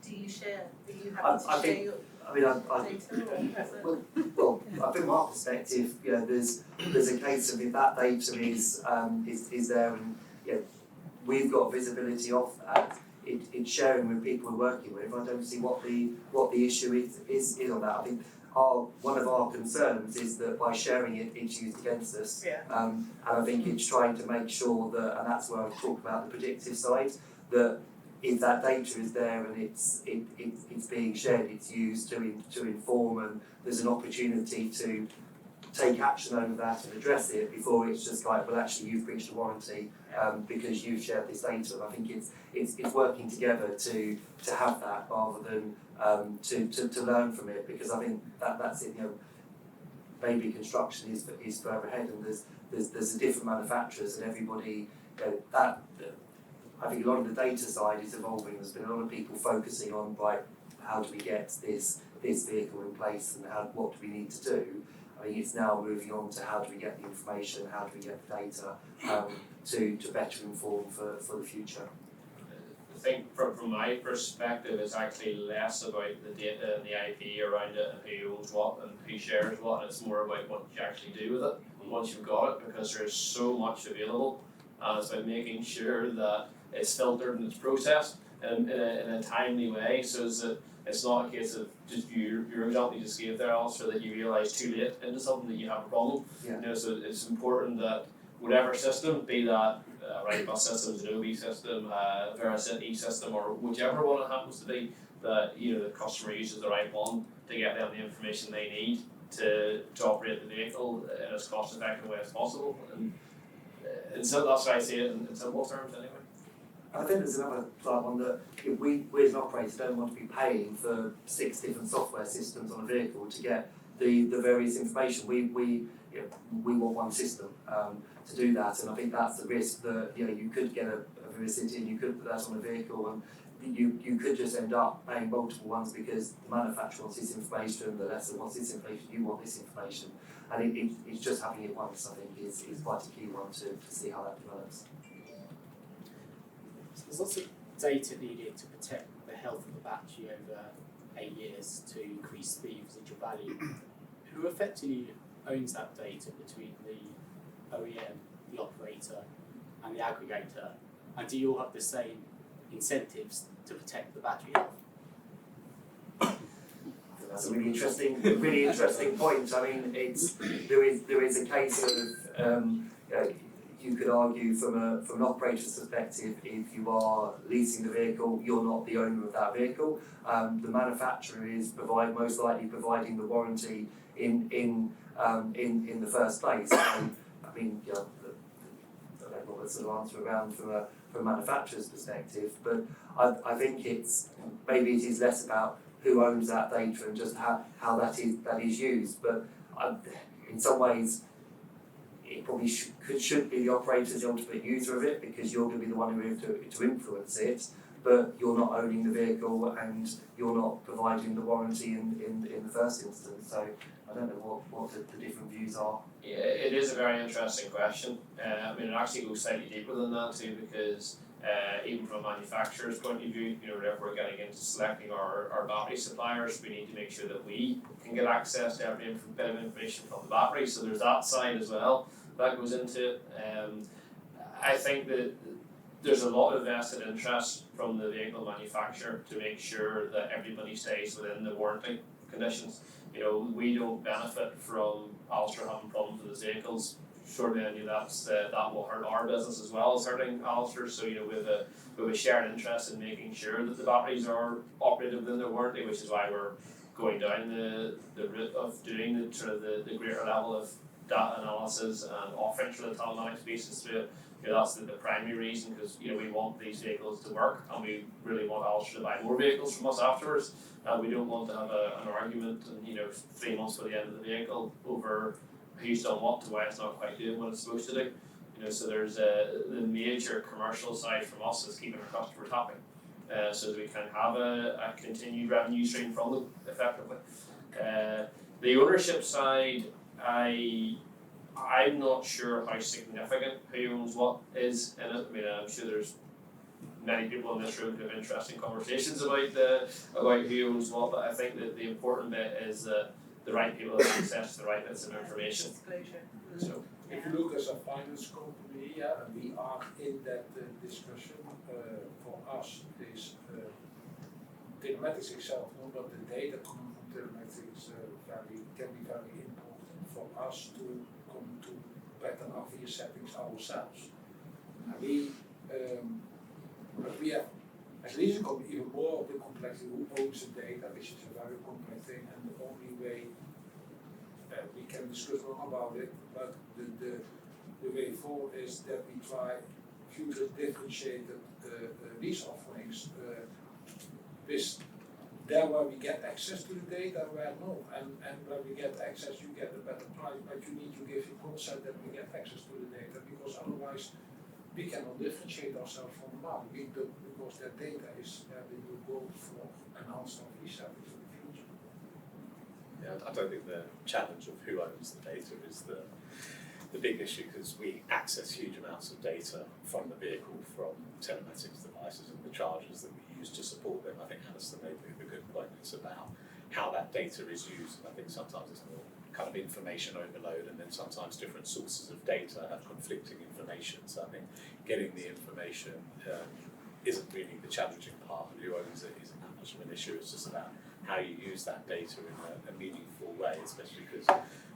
Do you share? Are you happy to share your data?
Well, I think from our perspective, there's a case of if that data is there, and we've got visibility of that. It's sharing with people we're working with. I don't see what the issue is on that. I think one of our concerns is that by sharing it, it's used against us.
Yeah.
And I think it's trying to make sure that, and that's where I talk about the predictive side, that if that data is there and it's being shared, it's used to inform, and there's an opportunity to take action over that and address it before it's just like, well, actually you've breached a warranty because you've shared this data. And I think it's working together to have that rather than to learn from it, because I think that's it. Maybe construction is further ahead, and there's a different manufacturers, and everybody that. I think a lot of the data side is evolving. There's been a lot of people focusing on, right, how do we get this vehicle in place, and what do we need to do. I think it's now moving on to how do we get the information, how do we get the data to better inform for the future.
I think from my perspective, it's actually less about the data and the IP around it and who owns what and who shares what, and it's more about what you actually do with it once you've got it, because there's so much available, and it's about making sure that it's filtered and it's processed in a timely way, so that it's not a case of just your example you just gave there, Alastair, that you realise too late into something that you have a problem.
Yeah.
So it's important that whatever system, be that Wrightbus system, Zenobē system, Veracity system, or whichever one it happens to be, that the customer uses the right one to get them the information they need to operate the vehicle in as cost effective way as possible. And so that's why I see it in simple terms anyway.
I think there's another one that we as an operator don't want to be paying for 6 different software systems on a vehicle to get the various information. We want one system to do that, and I think that's the risk that you could get a Veracity and you could put that on a vehicle, and you could just end up paying multiple ones because the manufacturer wants this information, the lessor wants this information, you want this information, and it's just having it once. I think is quite a key one to see how that develops.
There's lots of data needed to protect the health of the battery over 8 years to increase the residual value. Who effectively owns that data between the OEM, the operator, and the aggregator? And do you all have the same incentives to protect the battery health?
That's a really interesting point. I mean, there is a case of you could argue from an operator's perspective, if you are leasing the vehicle, you're not the owner of that vehicle. The manufacturer is most likely providing the warranty in the first place. So, I mean, I don't know what the sort of answer around from a manufacturer's perspective, but I think maybe it is less about who owns that data and just how that is used. But in some ways, it probably should be the operator's the ultimate user of it, because you're going to be the one who has to influence it, but you're not owning the vehicle and you're not providing the warranty in the first instance. So I don't know what the different views are.
Yeah, it is a very interesting question. I mean, it actually goes slightly deeper than that too, because even from a manufacturer's point of view, whenever we're getting into selecting our battery suppliers, we need to make sure that we can get access to every bit of information from the battery. So there's that side as well that goes into it. I think that there's a lot of vested interest from the vehicle manufacturer to make sure that everybody stays within the warranty conditions. We don't benefit from Alastair having problems with his vehicles. Surely I knew that will hurt our business as well as hurting Alastair. So we have a shared interest in making sure that the batteries are operated within their warranty, which is why we're going down the route of doing the greater level of data analysis and offering the telematics pieces to it. That's the primary reason, because we want these vehicles to work, and we really want Alastair to buy more vehicles from us afterwards. We don't want to have an argument and 3 months for the end of the vehicle over who's done what to why it's not quite doing what it's supposed to do. So there's the major commercial side from us is keeping our customers happy, so that we can have a continued revenue stream from them effectively. The ownership side, I'm not sure how significant who owns what is in it. I mean, I'm sure there's many people in this room who have interesting conversations about who owns what, but I think that the important bit is that the right people have access to the right bits of information. So
If you look as a finance company, and we are in that discussion, for us is telematics itself, no, but the data coming from telematics can be very important for us to come to better RVS settings ourselves. And but we have, as leasing company, even more of the complexity who owns the data, which is a very complex thing, and the only way we can discuss more about it, but the way forward is that we try future differentiated lease offerings with there where we get access to the data, where no, and where we get access you get a better price, but you need to give your consent that we get access to the data, because otherwise we cannot differentiate ourselves from the market, because that data is where we will go for enhanced RV settings in the future.
Yeah, I don't think the challenge of who owns the data is the big issue, because we access huge amounts of data from the vehicle, from telematics devices and the chargers that we use to support them. I think Alastair made a good point. It's about how that data is used. And I think sometimes it's more kind of information overload, and then sometimes different sources of data have conflicting information. So I think getting the information isn't really the challenging part, and who owns it isn't that much of an issue. It's just about how you use that data in a meaningful way, especially because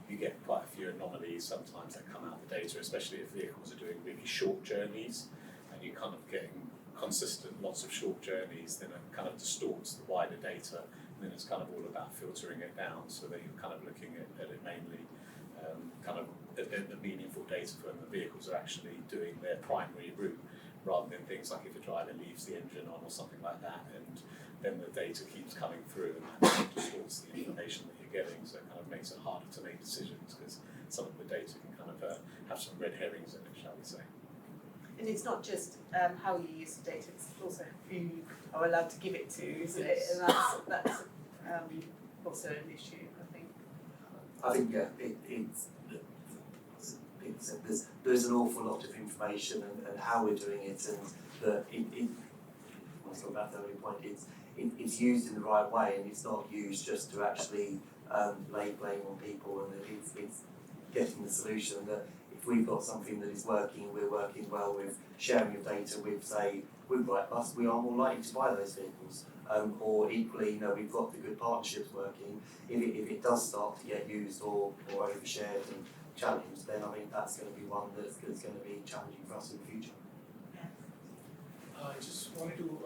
you get quite a few anomalies sometimes that come out of the data, especially if vehicles are doing really short journeys and you're kind of getting consistent lots of short journeys, then it kind of distorts the wider data, and then it's kind of all about filtering it down so that you're kind of looking at it mainly kind of at the meaningful data when the vehicles are actually doing their primary route, rather than things like if a driver leaves the engine on or something like that, and then the data keeps coming through and that distorts the information that you're getting, so it kind of makes it harder to make decisions because some of the data can kind of have some red herrings in it, shall we say.
And it's not just how you use the data, it's also who you are allowed to give it to, isn't it? And that's also an issue, I think.
I think there's an awful lot of information and how we're doing it, and that let's go back to the point, it's used in the right way, and it's not used just to actually lay blame on people, and it's getting the solution that if we've got something that is working, we're working well with sharing of data with, say, with Wrightbus, we are more likely to buy those vehicles. Or equally, we've got the good partnerships working. If it does start to get used or overshared and challenged, then I think that's going to be one that's going to be challenging for us in the future.
I just wanted to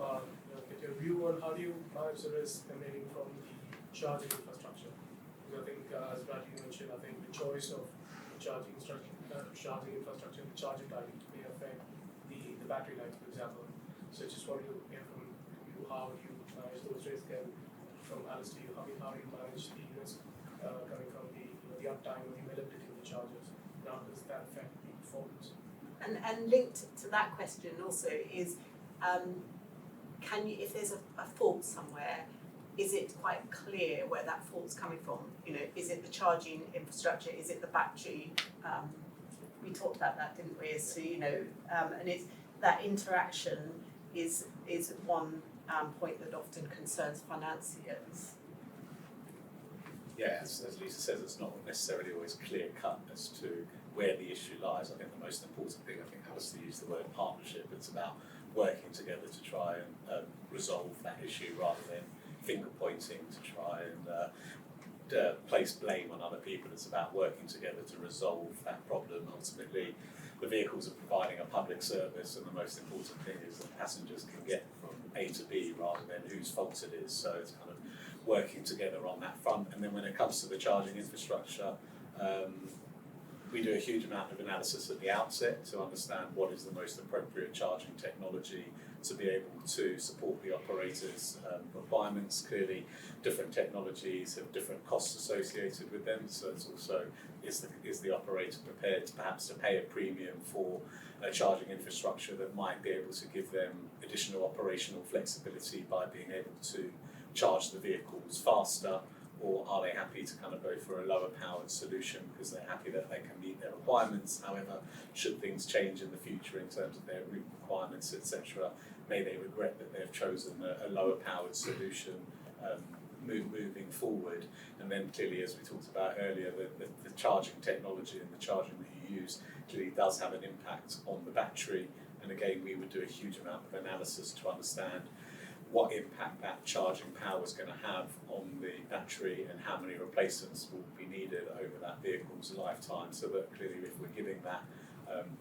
get your view on how do you manage the risk emanating from the charging infrastructure. Because I think, as Bradley mentioned, I think the choice of charging infrastructure and the charging time may affect the battery life, for example. So just wanted to hear from you how you manage those risks, and from Alastair, how do you manage the risk coming from the uptime or the availability of the chargers? How does that affect the performance?
And linked to that question also is, can you, if there's a fault somewhere, is it quite clear where that fault's coming from? Is it the charging infrastructure? Is it the battery? We talked about that, didn't we? So and it's that interaction is one point that often concerns financiers.
Yeah, as Lisa says, it's not necessarily always clear cut as to where the issue lies. I think the most important thing, I think Alastair used the word partnership, it's about working together to try and resolve that issue rather than finger pointing to try and place blame on other people. It's about working together to resolve that problem. Ultimately, the vehicles are providing a public service, and the most important thing is that passengers can get from A to B rather than whose fault it is. So it's kind of working together on that front. And then when it comes to the charging infrastructure, we do a huge amount of analysis at the outset to understand what is the most appropriate charging technology to be able to support the operators' requirements. Clearly, different technologies have different costs associated with them, so it's also, is the operator prepared perhaps to pay a premium for a charging infrastructure that might be able to give them additional operational flexibility by being able to charge the vehicles faster, or are they happy to kind of go for a lower powered solution because they're happy that they can meet their requirements? However, should things change in the future in terms of their route requirements, etc., may they regret that they've chosen a lower powered solution moving forward. And then clearly, as we talked about earlier, the charging technology and the charging that you use clearly does have an impact on the battery. And again, we would do a huge amount of analysis to understand what impact that charging power is going to have on the battery and how many replacements will be needed over that vehicle's lifetime, so that clearly if we're giving that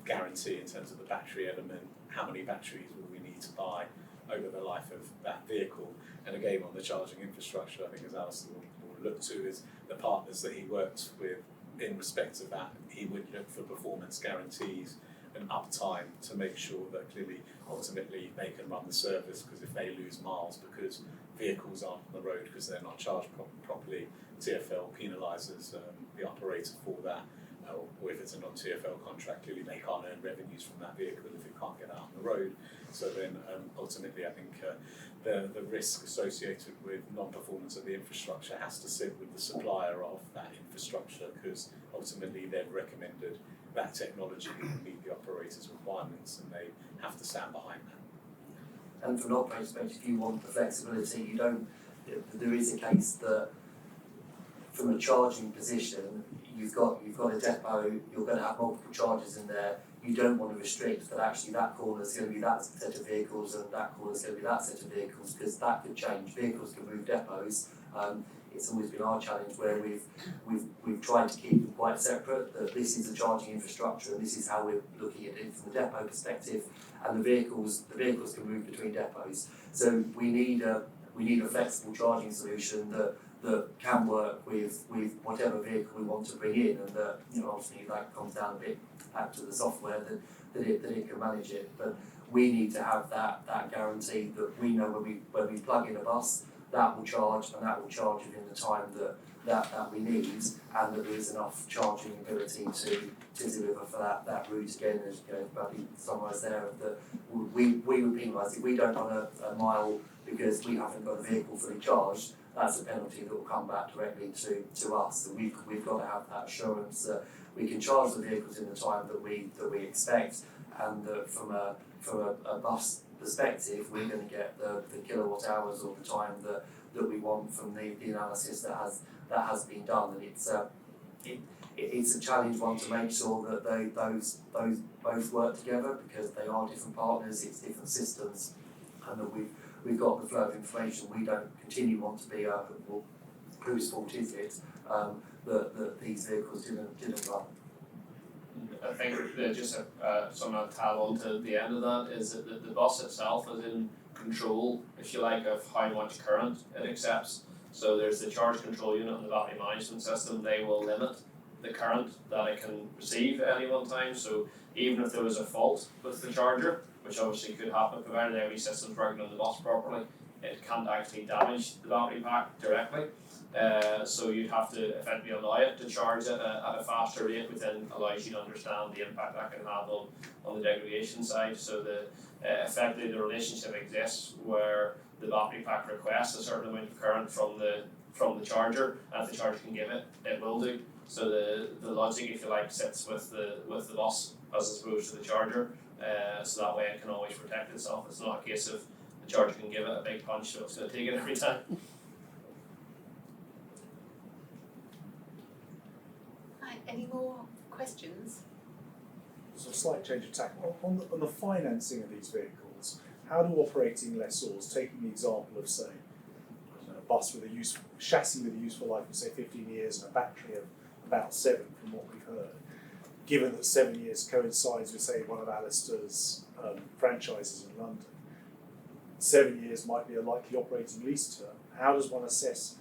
guarantee in terms of the battery element, how many batteries will we need to buy over the life of that vehicle. And again, on the charging infrastructure, I think as Alastair will look to, is the partners that he works with in respect of that, he would look for performance guarantees and uptime to make sure that clearly ultimately they can run the service, because if they lose miles because vehicles aren't on the road because they're not charged properly, TfL penalises the operator for that. Or if it's a non-TfL contract, clearly they can't earn revenues from that vehicle if it can't get out on the road. So then ultimately I think the risk associated with non-performance of the infrastructure has to sit with the supplier of that infrastructure, because ultimately they've recommended that technology will meet the operator's requirements and they have to stand behind that.
And from an operator's perspective, if you want the flexibility, you don't. There is a case that from a charging position, you've got a depot, you're going to have multiple chargers in there. You don't want to restrict that actually that corner is going to be that set of vehicles and that corner is going to be that set of vehicles, because that could change. Vehicles can move depots. It's always been our challenge where we've tried to keep them quite separate, that this is the charging infrastructure and this is how we're looking at it from the depot perspective, and the vehicles can move between depots. So we need a flexible charging solution that can work with whatever vehicle we want to bring in, and that obviously that comes down a bit back to the software that it can manage it. But we need to have that guarantee that we know when we plug in a bus, that will charge, and that will charge within the time that we need, and that there is enough charging ability to deliver for that route. Again, as Bradley summarised there, that we would penalise if we don't run a mile because we haven't got a vehicle fully charged. That's a penalty that will come back directly to us. So we've got to have that assurance that we can charge the vehicles in the time that we expect, and that from a bus perspective, we're going to get the kilowatt hours or the time that we want from the analysis that has been done. And it's a challenge one to make sure that those both work together, because they are different partners, it's different systems, and that we've got the flow of information. We don't continue want to be whose fault is it that these vehicles didn't run.
I think that just something I'll tab on to the end of that is that the bus itself is in control, if you like, of how much current it accepts. So there's the charge control unit and the battery management system. They will limit the current that it can receive at any one time. So even if there was a fault with the charger, which obviously could happen, provided every system's working on the bus properly, it can't actually damage the battery pack directly. So you'd have to effectively allow it to charge at a faster rate, which then allows you to understand the impact that can have on the degradation side. So effectively the relationship exists where the battery pack requests a certain amount of current from the charger, and if the charger can give it, it will do. So the logic, if you like, sits with the bus as opposed to the charger. So that way it can always protect itself. It's not a case of the charger can give it a big punch, so it's going to take it every time.
Right, any more questions?
So a slight change of tack. On the financing of these vehicles, how do operating lessors, taking the example of, say, a bus with a chassis with a useful life of say 15 years and a battery of about 7 from what we've heard, given that 7 years coincides with, say, one of Alastair's franchises in London, 7 years might be a likely operating lease term. How does one assess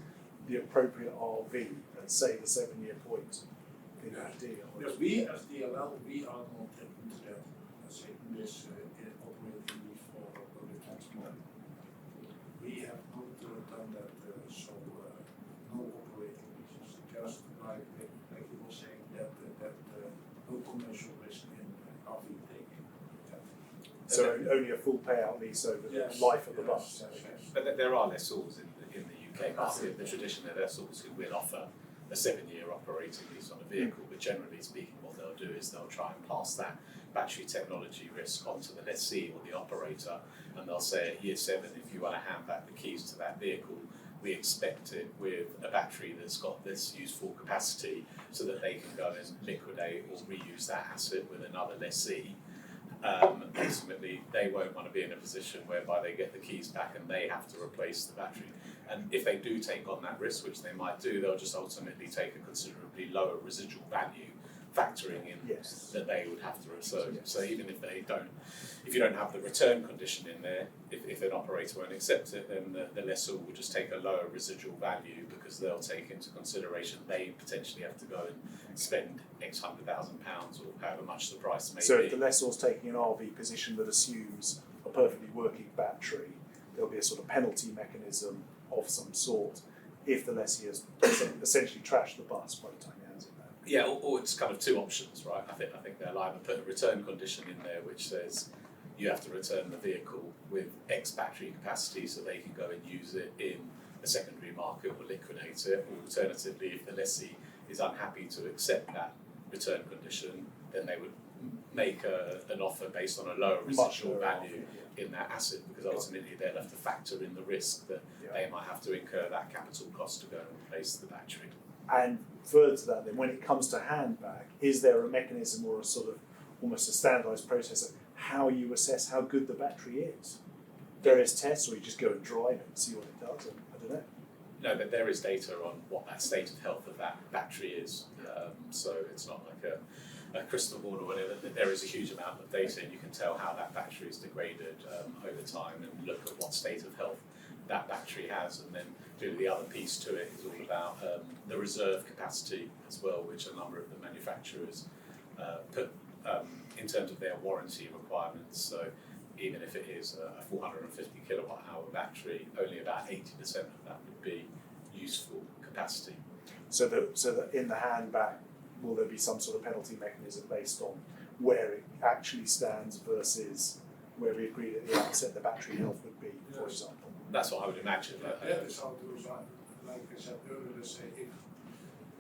the appropriate RV at, say, the 7-year point in that deal?
Yes, we as DLL, we are not into that, say, this operating lease for public transport. We have not done that, so no operating leases, just like you were saying, that no commercial risk in RV taking.
So only a full payout lease over the life of the bus.
But there are lessors in the UK market, the traditional lessors who will offer a 7-year operating lease on a vehicle, but generally speaking what they'll do is they'll try and pass that battery technology risk onto the lessee or the operator, and they'll say at year 7, if you want to hand back the keys to that vehicle, we expect it with a battery that's got this useful capacity so that they can go and liquidate or reuse that asset with another lessee. Ultimately, they won't want to be in a position whereby they get the keys back and they have to replace the battery. And if they do take on that risk, which they might do, they'll just ultimately take a considerably lower residual value, factoring in that they would have to return. So even if you don't have the return condition in there, if an operator won't accept it, then the lessor will just take a lower residual value because they'll take into consideration they potentially have to go and spend X £100,000 or however much the price may be.
So if the lessor's taking an RV position that assumes a perfectly working battery, there'll be a sort of penalty mechanism of some sort if the lessee has essentially trashed the bus by the time he hands it back.
Yeah, or it's kind of two options, right? I think they'll either put a return condition in there which says you have to return the vehicle with X battery capacity so they can go and use it in a secondary market or liquidate it, or alternatively, if the lessee is unhappy to accept that return condition, then they would make an offer based on a lower residual value in that asset, because ultimately they'll have to factor in the risk that they might have to incur that capital cost to go and replace the battery.
And further to that, then, when it comes to handback, is there a mechanism or a sort of almost a standardised process of how you assess how good the battery is? Various tests, or you just go and drive it and see what it does? I don't know.
No, but there is data on what that state of health of that battery is. So it's not like a crystal ball or whatever. There is a huge amount of data, and you can tell how that battery is degraded over time, and look at what state of health that battery has. And then the other piece to it is all about the reserve capacity as well, which a number of the manufacturers put in terms of their warranty requirements. So even if it is a 450 kilowatt hour battery, only about 80% of that would be useful capacity.
So that in the handback, will there be some sort of penalty mechanism based on where it actually stands versus where we agreed at the outset the battery health would be, for example?
That's what I would imagine.
That is how to design. Like I said earlier, let's say if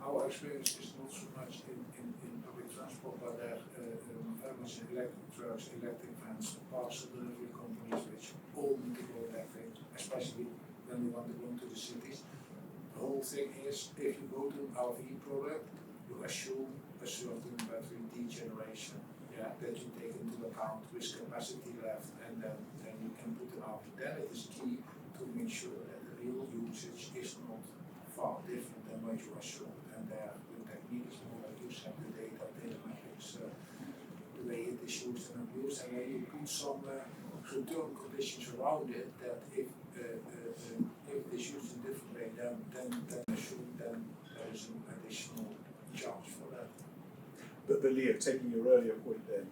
our experience is not so much in public transport, but there very much in electric trucks, electric vans, parcel delivery companies, which all need to go electric, especially when we want to go into the cities. The whole thing is, if you go to an RV product, you assume a certain battery degeneration that you take into account with capacity left, and then you can put an RV. Then it is key to make sure that the real usage is not far different than what you assumed. And there, the technique is more like you said, the data telematics, the way it is used and abused, and then you put some return conditions around it that if it is used in a different way, then assume then there is an additional charge for that.
But Leo, taking your earlier point then,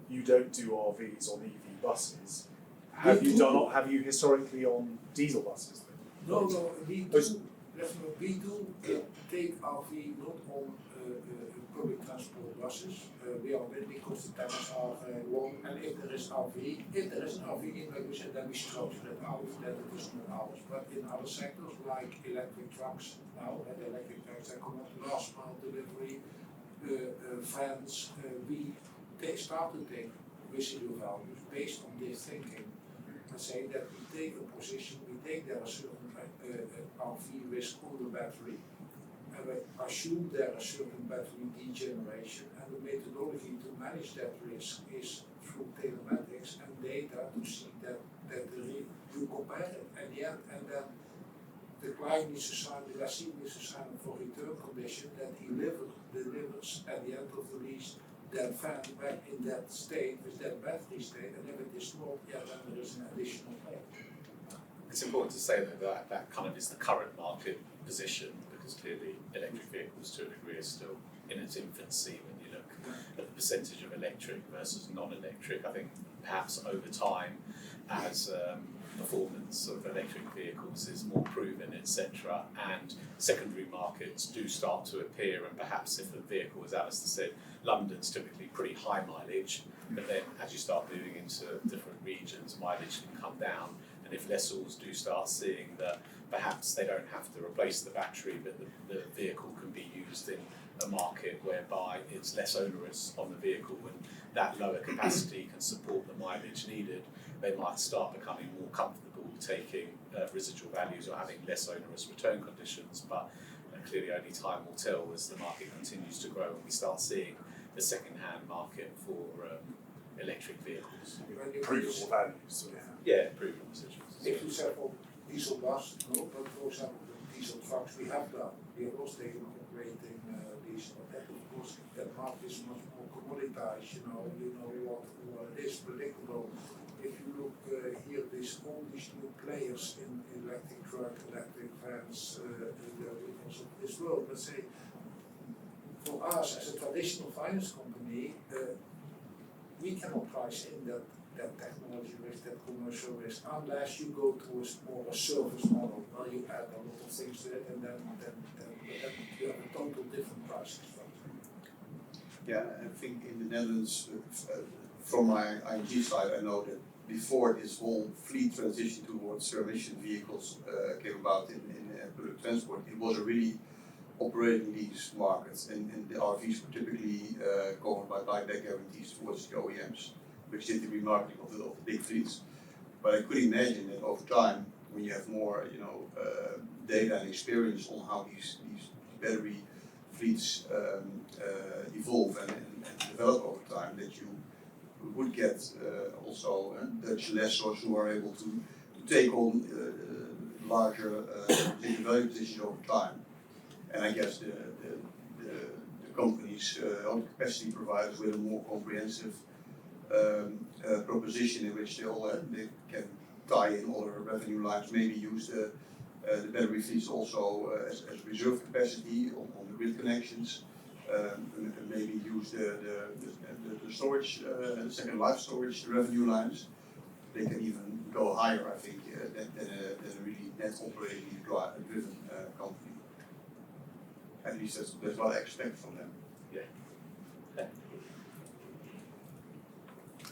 you don't do RVs on EV buses. Have you historically on diesel buses then?
No, we do take RV not on public transport buses. We are with because the tires are long, and if there is an RV in, like we said, then we structure it out that it is not ours. But in other sectors like electric trucks now, and electric trucks that come up last mile delivery, vans, we start to take residual values based on this thinking. And say that we take a position, we take there a certain RV risk on the battery, and we assume there a certain battery degeneration, and the methodology to manage that risk is through telematics and data to see that you compare it at the end, and then the client needs to sign, the lessee needs to sign for return condition that he delivers at the end of the lease that van back in that state with that battery state, and if it is not, then there is an additional pay.
It's important to say that kind of is the current market position, because clearly electric vehicles to a degree are still in its infancy when you look at the percentage of electric versus non-electric. I think perhaps over time, as performance of electric vehicles is more proven, etc., and secondary markets do start to appear, and perhaps if a vehicle, as Alastair said, London's typically pretty high mileage, but then as you start moving into different regions, mileage can come down, and if lessors do start seeing that perhaps they don't have to replace the battery, but the vehicle can be used in a market whereby it's less onerous on the vehicle and that lower capacity can support the mileage needed, they might start becoming more comfortable taking residual values or having less onerous return conditions, but clearly only time will tell as the market continues to grow and we start seeing the second-hand market for electric vehicles.
Provable values.
Yeah, provable residuals.
If you say for diesel bus, no, but for example the diesel trucks we have also taken operating diesel, but that of course that market is much more commoditized, you know what it is, predictable. If you look here, all these new players in electric trucks, electric vans, also this world, let's say, for us as a traditional finance company, we cannot price in that technology risk, that commercial risk, unless you go to more a service model where you add a lot of things to it, and then you have a total different pricing structure.
Yeah, I think in the Netherlands, from my ING side, I know that before this whole fleet transition towards zero-emission vehicles came about in public transport, it was a really operating lease market, and the RVs were typically covered by buyback guarantees towards the OEMs, which did the remarketing of the big fleets. But I could imagine that over time, when you have more, data and experience on how these battery fleets evolve and develop over time, that you would get also Dutch lessors who are able to take on larger value positions over time. And I guess the companies, or the capacity providers with a more comprehensive proposition in which they can tie in other revenue lines, maybe use the battery fleets also as reserve capacity on the grid connections, and maybe use the storage, second life storage revenue lines. They can even go higher, I think, than a really net operating driven company. At least that's what I expect from them.
Yeah.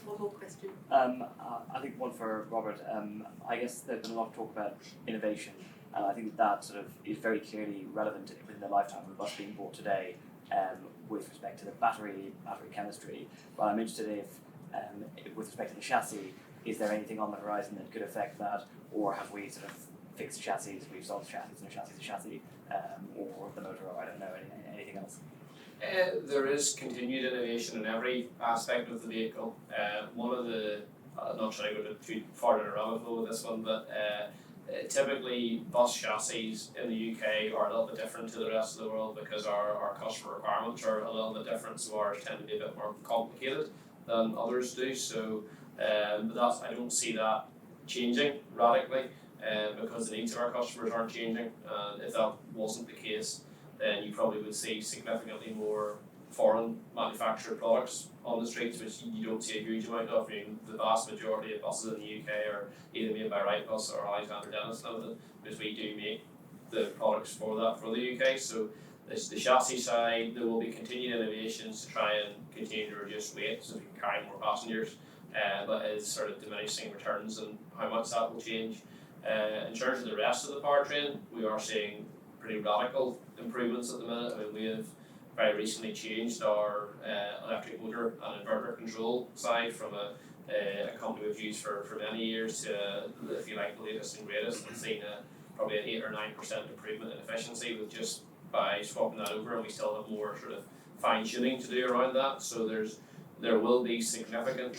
One more question.
I think one for Robert. I guess there's been a lot of talk about innovation, and I think that sort of is very clearly relevant within the lifetime of a bus being bought today, with respect to the battery chemistry. But I'm interested if with respect to the chassis, is there anything on the horizon that could affect that, or have we sort of fixed chassis, we've solved chassis, and a chassis is a chassis, or the motor, or I don't know, anything else?
There is continued innovation in every aspect of the vehicle. One of the, I'm not trying to go too far down a rabbit hole with this one, but typically bus chassis in the UK are a little bit different to the rest of the world because our customer requirements are a little bit different, so ours tend to be a bit more complicated than others do. So but I don't see that changing radically because the needs of our customers aren't changing. If that wasn't the case, then you probably would see significantly more foreign manufactured products on the streets, which you don't see a huge amount of. I mean, the vast majority of buses in the UK are either made by Wrightbus or Alexander Dennis Limited, because we do make the products for that for the UK. So the chassis side, there will be continued innovations to try and continue to reduce weight so we can carry more passengers, but it's sort of diminishing returns and how much that will change. In terms of the rest of the powertrain, we are seeing pretty radical improvements at the minute. I mean, we have very recently changed our electric motor and inverter control side from a company we've used for many years to, if you like, the latest and greatest, and seen probably an 8 or 9% improvement in efficiency with just by swapping that over, and we still have more sort of fine tuning to do around that. So there will be significant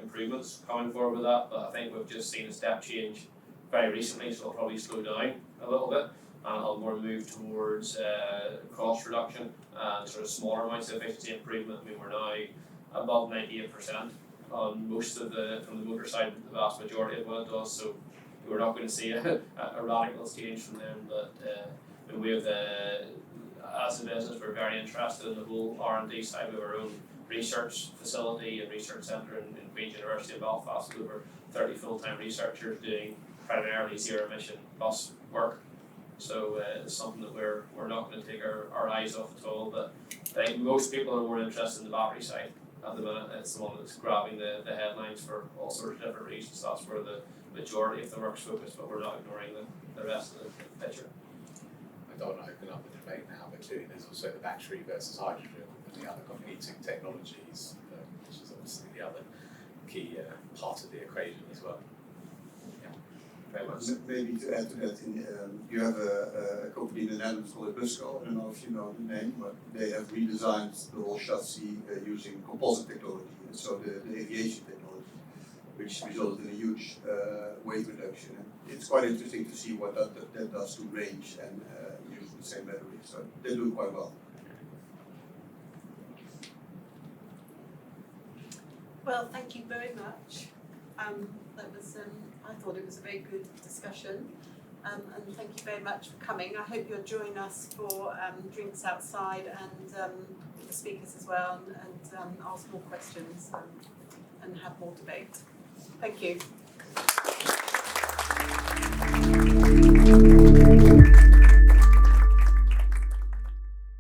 improvements coming forward with that, but I think we've just seen a step change very recently, so it'll probably slow down a little bit, and it'll more move towards cost reduction and sort of smaller amounts of efficiency improvement. I mean, we're now above 98% on most of from the motor side, the vast majority of what it does, so we're not going to see a radical change from them, but we have as a business, we're very interested in the whole R&D side. We have our own research facility and research centre in Queen's University in Belfast with over 30 full-time researchers doing primarily zero-emission bus work. So it's something that we're not going to take our eyes off at all, but I think most people are more interested in the battery side at the minute. It's the one that's grabbing the headlines for all sorts of different reasons. That's where the majority of the work's focused, but we're not ignoring the rest of the picture.
I don't want to open up the debate now, but clearly there's also the battery versus hydrogen and the other competing technologies, which is obviously the other key part of the equation as well.
very much.
Maybe to add to that, you have a company in the Netherlands called Busco. I don't know if you know the name, but they have redesigned the whole chassis using composite technology, so the aviation technology, which resulted in a huge weight reduction. And it's quite interesting to see what that does to range and use the same battery. So they do quite well.
Well, thank you very much. That was, I thought it was a very good discussion, and thank you very much for coming. I hope you'll join us for drinks outside and the speakers as well, and ask more questions and have more debate. Thank you.